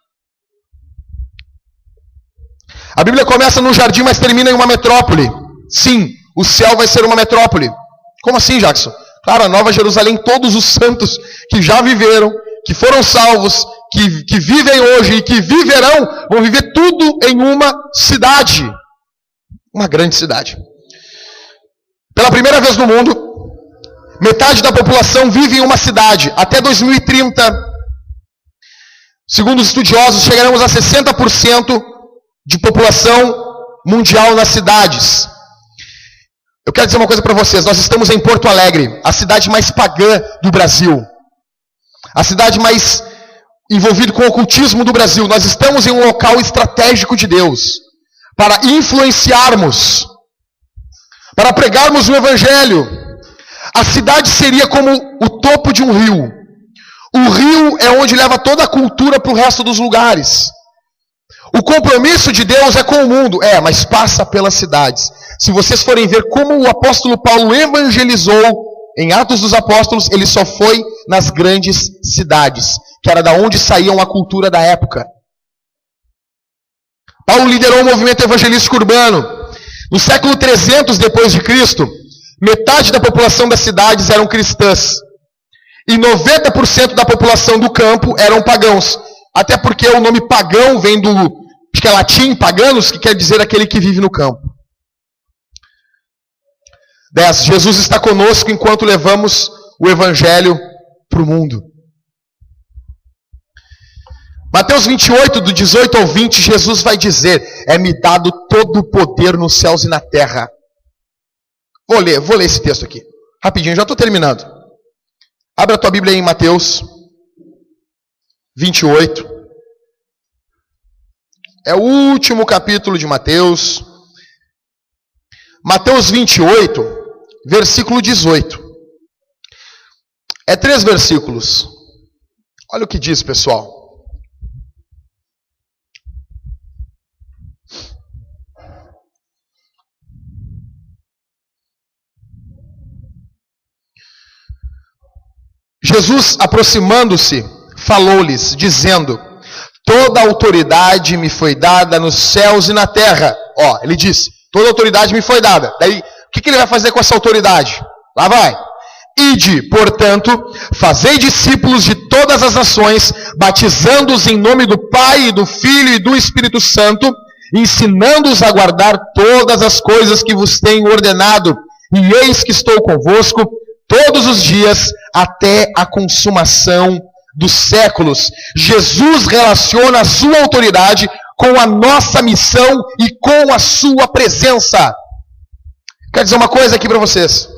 [SPEAKER 6] A Bíblia começa num jardim, mas termina em uma metrópole. Sim, o céu vai ser uma metrópole. Como assim, Jackson? Claro, a Nova Jerusalém, todos os santos que já viveram, que foram salvos, que vivem hoje e que viverão, vão viver tudo em uma cidade. Uma grande cidade. Pela primeira vez no mundo, metade da população vive em uma cidade. Até 2030, segundo os estudiosos, chegaremos a 60% de população mundial nas cidades. Eu quero dizer uma coisa para vocês. Nós estamos em Porto Alegre, a cidade mais pagã do Brasil. A cidade mais envolvida com o ocultismo do Brasil. Nós estamos em um local estratégico de Deus para influenciarmos, para pregarmos o Evangelho. A cidade seria como o topo de um rio. O rio é onde leva toda a cultura para o resto dos lugares. O compromisso de Deus é com o mundo, mas passa pelas cidades. Se vocês forem ver como o apóstolo Paulo evangelizou em Atos dos Apóstolos, ele só foi nas grandes cidades, que era da onde saíam a cultura da época. Paulo liderou o movimento evangelístico urbano. No século 300 depois de Cristo, metade da população das cidades eram cristãs. E 90% da população do campo eram pagãos. Até porque o nome pagão vem do, acho que é latim, paganos, que quer dizer aquele que vive no campo. 10. Jesus está conosco enquanto levamos o Evangelho para o mundo. Mateus 28, do 18 ao 20, Jesus vai dizer: é-me dado todo o poder nos céus e na terra. Vou ler esse texto aqui. Rapidinho, já estou terminando. Abra a tua Bíblia aí em Mateus 28. É o último capítulo de Mateus. Mateus 28, versículo 18. É 3 versículos. Olha o que diz, pessoal. Jesus, aproximando-se, falou-lhes, dizendo: toda autoridade me foi dada nos céus e na terra. Ele disse, toda autoridade me foi dada. Daí, o que ele vai fazer com essa autoridade? Lá vai. Ide, portanto, fazei discípulos de todas as nações, batizando-os em nome do Pai, e do Filho e do Espírito Santo, ensinando-os a guardar todas as coisas que vos tenho ordenado. E eis que estou convosco todos os dias, até a consumação dos séculos. Jesus relaciona a sua autoridade com a nossa missão e com a sua presença. Quero dizer uma coisa aqui para vocês.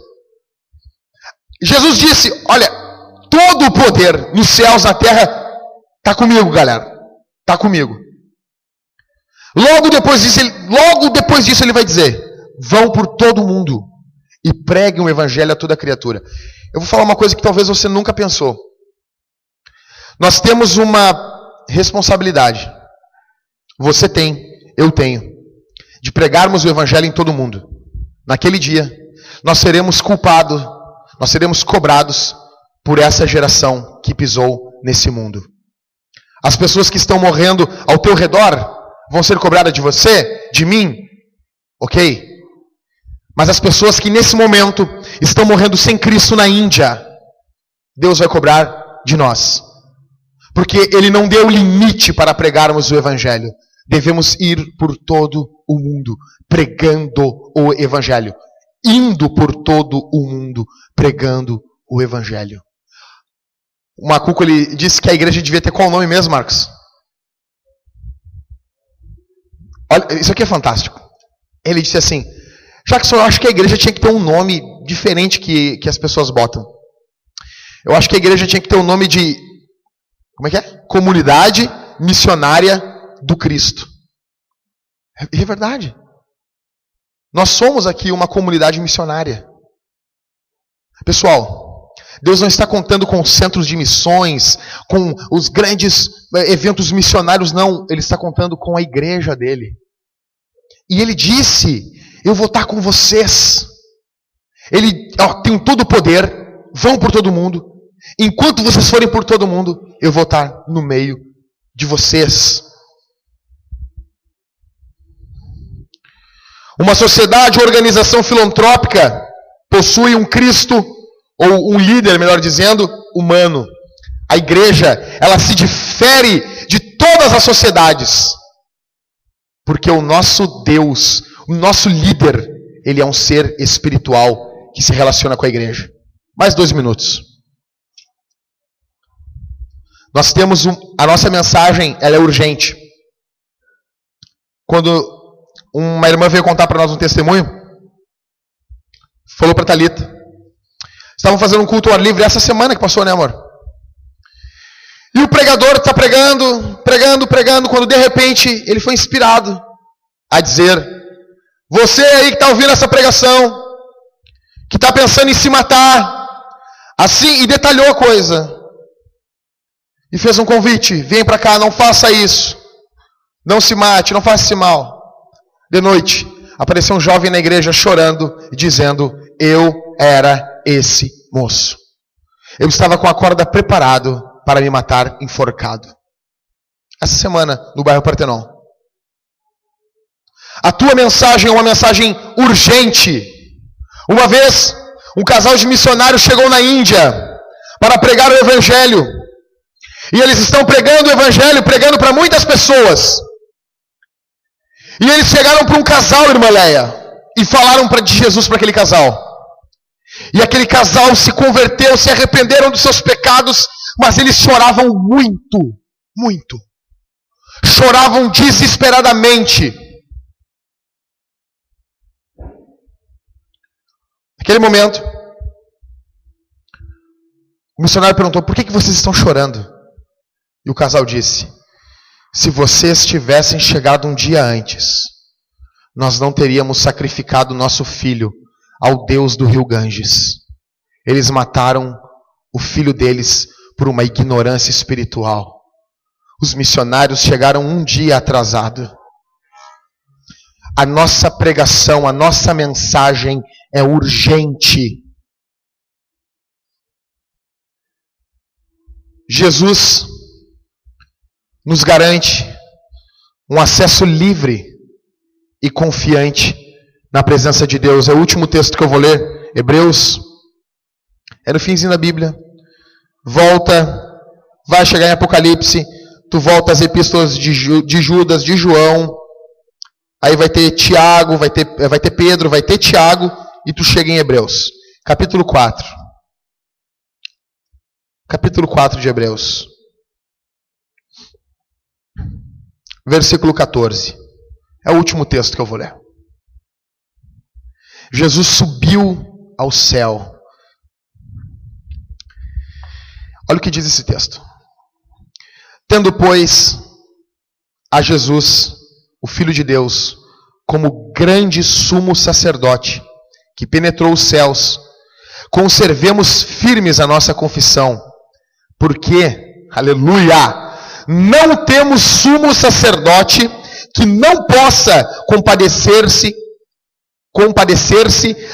[SPEAKER 6] Jesus disse, olha, todo o poder nos céus, na terra, está comigo, galera. Está comigo. Logo depois disso ele vai dizer, vão por todo o mundo e preguem o evangelho a toda criatura. Eu vou falar uma coisa que talvez você nunca pensou. Nós temos uma responsabilidade. Você tem, eu tenho, de pregarmos o evangelho em todo o mundo. Naquele dia, nós seremos culpados, nós seremos cobrados por essa geração que pisou nesse mundo. As pessoas que estão morrendo ao teu redor vão ser cobradas de você, de mim, ok? Mas as pessoas que nesse momento estão morrendo sem Cristo na Índia, Deus vai cobrar de nós. Porque Ele não deu limite para pregarmos o Evangelho. Devemos ir por todo o mundo, pregando o Evangelho. Indo por todo o mundo, pregando o Evangelho. O Macuco, ele disse que a igreja devia ter qual nome mesmo, Marcos? Olha, isso aqui é fantástico. Ele disse assim: Jackson, eu acho que a igreja tinha que ter um nome diferente que as pessoas botam. Eu acho que a igreja tinha que ter um nome de... Como é que é? Comunidade Missionária do Cristo. É verdade. Nós somos aqui uma comunidade missionária. Pessoal, Deus não está contando com centros de missões, com os grandes eventos missionários, não. Ele está contando com a igreja dele. E ele disse: eu vou estar com vocês. Ele tem todo o poder. Vão por todo mundo. Enquanto vocês forem por todo mundo, eu vou estar no meio de vocês. Uma sociedade ou organização filantrópica possui um Cristo, ou um líder, melhor dizendo, humano. A igreja, ela se difere de todas as sociedades. Porque o nosso Deus, o nosso líder, ele é um ser espiritual que se relaciona com a igreja. Mais 2 minutos. Nós temos a nossa mensagem, ela é urgente. Quando uma irmã veio contar para nós um testemunho, falou para Thalita: estavam fazendo um culto ao ar livre essa semana que passou, né, amor? E o pregador está pregando, quando de repente ele foi inspirado a dizer: você aí que está ouvindo essa pregação, que está pensando em se matar, assim, e detalhou a coisa. E fez um convite: vem para cá, não faça isso. Não se mate, não faça esse mal. De noite, apareceu um jovem na igreja chorando e dizendo: eu era esse moço. Eu estava com a corda preparado para me matar enforcado. Essa semana, no bairro Partenon. A tua mensagem é uma mensagem urgente. Uma vez, um casal de missionários chegou na Índia para pregar o Evangelho. E eles estão pregando o Evangelho, pregando para muitas pessoas. E eles chegaram para um casal, irmã Leia, e falaram de Jesus para aquele casal. E aquele casal se converteu, se arrependeram dos seus pecados, mas eles choravam muito, muito. Choravam desesperadamente. Naquele momento, o missionário perguntou: por que vocês estão chorando? E o casal disse: se vocês tivessem chegado um dia antes, nós não teríamos sacrificado nosso filho ao Deus do rio Ganges. Eles mataram o filho deles por uma ignorância espiritual. Os missionários chegaram um dia atrasado. A nossa pregação, a nossa mensagem é urgente. Jesus nos garante um acesso livre e confiante na presença de Deus. É o último texto que eu vou ler, Hebreus. É no finzinho da Bíblia. Volta, vai chegar em Apocalipse, tu volta às epístolas de Judas, de João, aí vai ter Tiago, vai ter Pedro, vai ter Tiago, e tu chega em Hebreus. Capítulo 4. Capítulo 4 de Hebreus. Versículo 14. É o último texto que eu vou ler. Jesus subiu ao céu. Olha o que diz esse texto. Tendo, pois, a Jesus, o Filho de Deus, como grande sumo sacerdote, que penetrou os céus, conservemos firmes a nossa confissão, porque, aleluia, não temos sumo sacerdote que não possa compadecer-se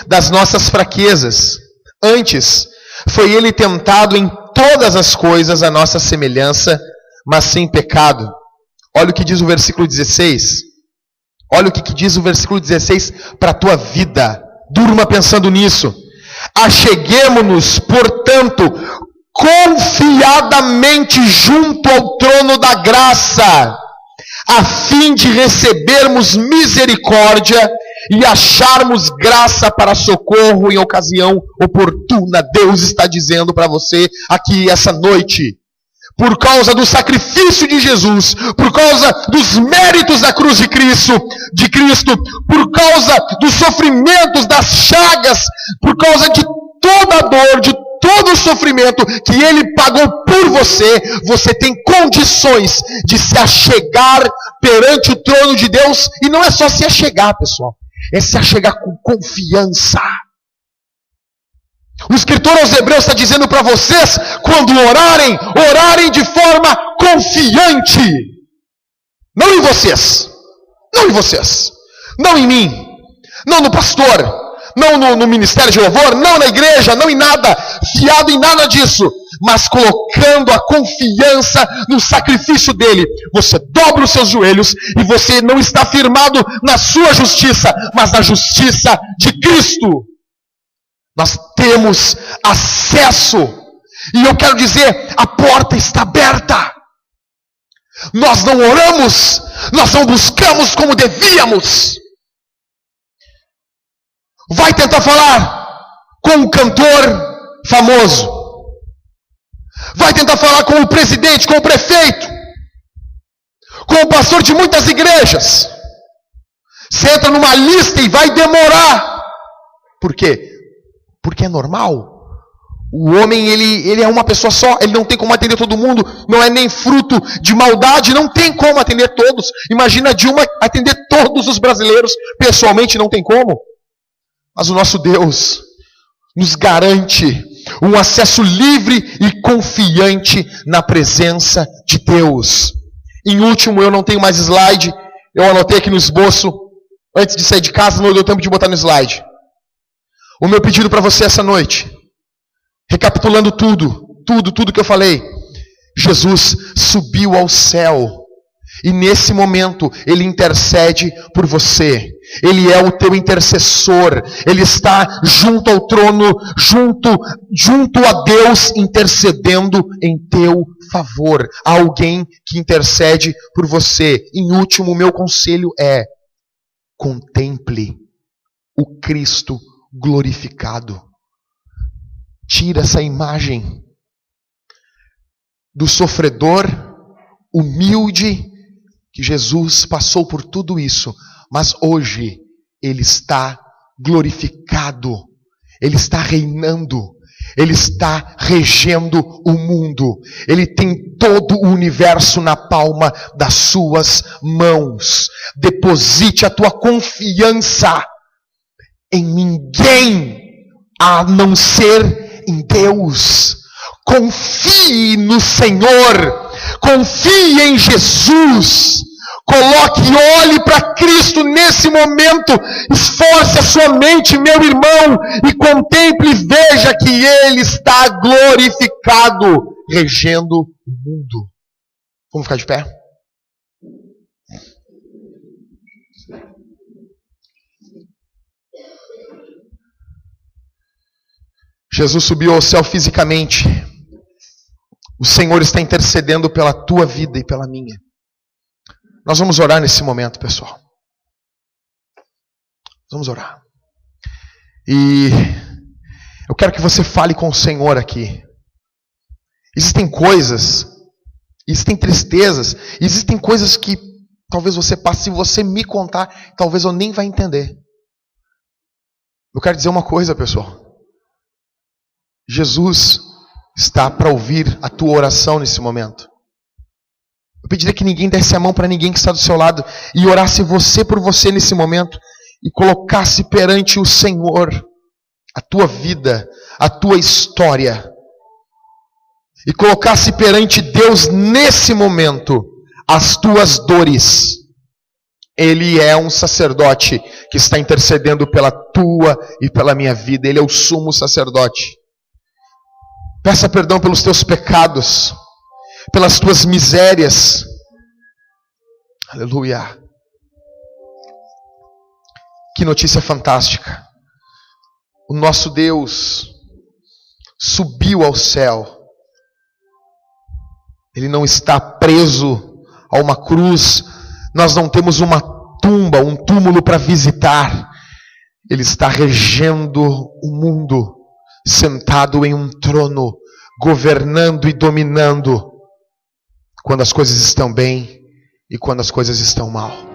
[SPEAKER 6] das nossas fraquezas. Antes, foi ele tentado em todas as coisas a nossa semelhança, mas sem pecado. Olha o que diz o versículo 16. Olha o que diz o versículo 16 para a tua vida. Durma pensando nisso. Acheguemo-nos, portanto, confiadamente junto ao trono da graça, a fim de recebermos misericórdia e acharmos graça para socorro em ocasião oportuna. Deus está dizendo para você aqui essa noite, por causa do sacrifício de Jesus, por causa dos méritos da cruz de Cristo, por causa dos sofrimentos, das chagas, por causa de toda a dor, de todo o sofrimento que Ele pagou por você, você tem condições de se achegar perante o trono de Deus. E não é só se achegar, pessoal, é se achegar com confiança. O escritor aos Hebreus está dizendo para vocês, quando orarem de forma confiante. Não em vocês, não em mim, não no pastor, não no ministério de louvor, não na igreja, não em nada, fiado em nada disso, mas colocando a confiança no sacrifício dele. Você dobra os seus joelhos e você não está firmado na sua justiça, mas na justiça de Cristo. Nós temos acesso, e eu quero dizer, a porta está aberta. Nós não oramos, nós não buscamos como devíamos. Vai tentar falar com um cantor famoso, vai tentar falar com o presidente, com o prefeito, com o pastor de muitas igrejas. Você entra numa lista e vai demorar. Por quê? Porque é normal. O homem, ele é uma pessoa só, ele não tem como atender todo mundo, não é nem fruto de maldade, não tem como atender todos. Imagina Dilma atender todos os brasileiros, pessoalmente não tem como. Mas o nosso Deus nos garante um acesso livre e confiante na presença de Deus. Em último, eu não tenho mais slide, eu anotei aqui no esboço, antes de sair de casa, não deu tempo de botar no slide. O meu pedido para você essa noite, recapitulando tudo que eu falei. Jesus subiu ao céu e nesse momento Ele intercede por você. Ele é o teu intercessor. Ele está junto ao trono, junto a Deus, intercedendo em teu favor. Há alguém que intercede por você. Em último, o meu conselho é: contemple o Cristo glorificado. Tira essa imagem do sofredor humilde, que Jesus passou por tudo isso, mas hoje Ele está glorificado, Ele está reinando, Ele está regendo o mundo, Ele tem todo o universo na palma das suas mãos. Deposite a tua confiança em ninguém a não ser em Deus. Confie no Senhor, confie em Jesus, coloque e olhe para Cristo nesse momento, esforce a sua mente, meu irmão, e contemple e veja que Ele está glorificado, regendo o mundo. Vamos ficar de pé? Jesus subiu ao céu fisicamente. O Senhor está intercedendo pela tua vida e pela minha. Nós vamos orar nesse momento, pessoal. Vamos orar. E eu quero que você fale com o Senhor aqui. Existem coisas, existem tristezas, existem coisas que talvez você passe, se você me contar, talvez eu nem vá entender. Eu quero dizer uma coisa, pessoal. Jesus está para ouvir a tua oração nesse momento. Eu pediria que ninguém desse a mão para ninguém que está do seu lado e orasse você por você nesse momento e colocasse perante o Senhor a tua vida, a tua história, e colocasse perante Deus nesse momento as tuas dores. Ele é um sacerdote que está intercedendo pela tua e pela minha vida. Ele é o sumo sacerdote. Peça perdão pelos teus pecados, pelas tuas misérias. Aleluia. Que notícia fantástica. o nosso Deus subiu ao céu. Ele não está preso a uma cruz. Nós não temos uma tumba, um túmulo para visitar. Ele está regendo o mundo, sentado em um trono, governando e dominando, quando as coisas estão bem e quando as coisas estão mal.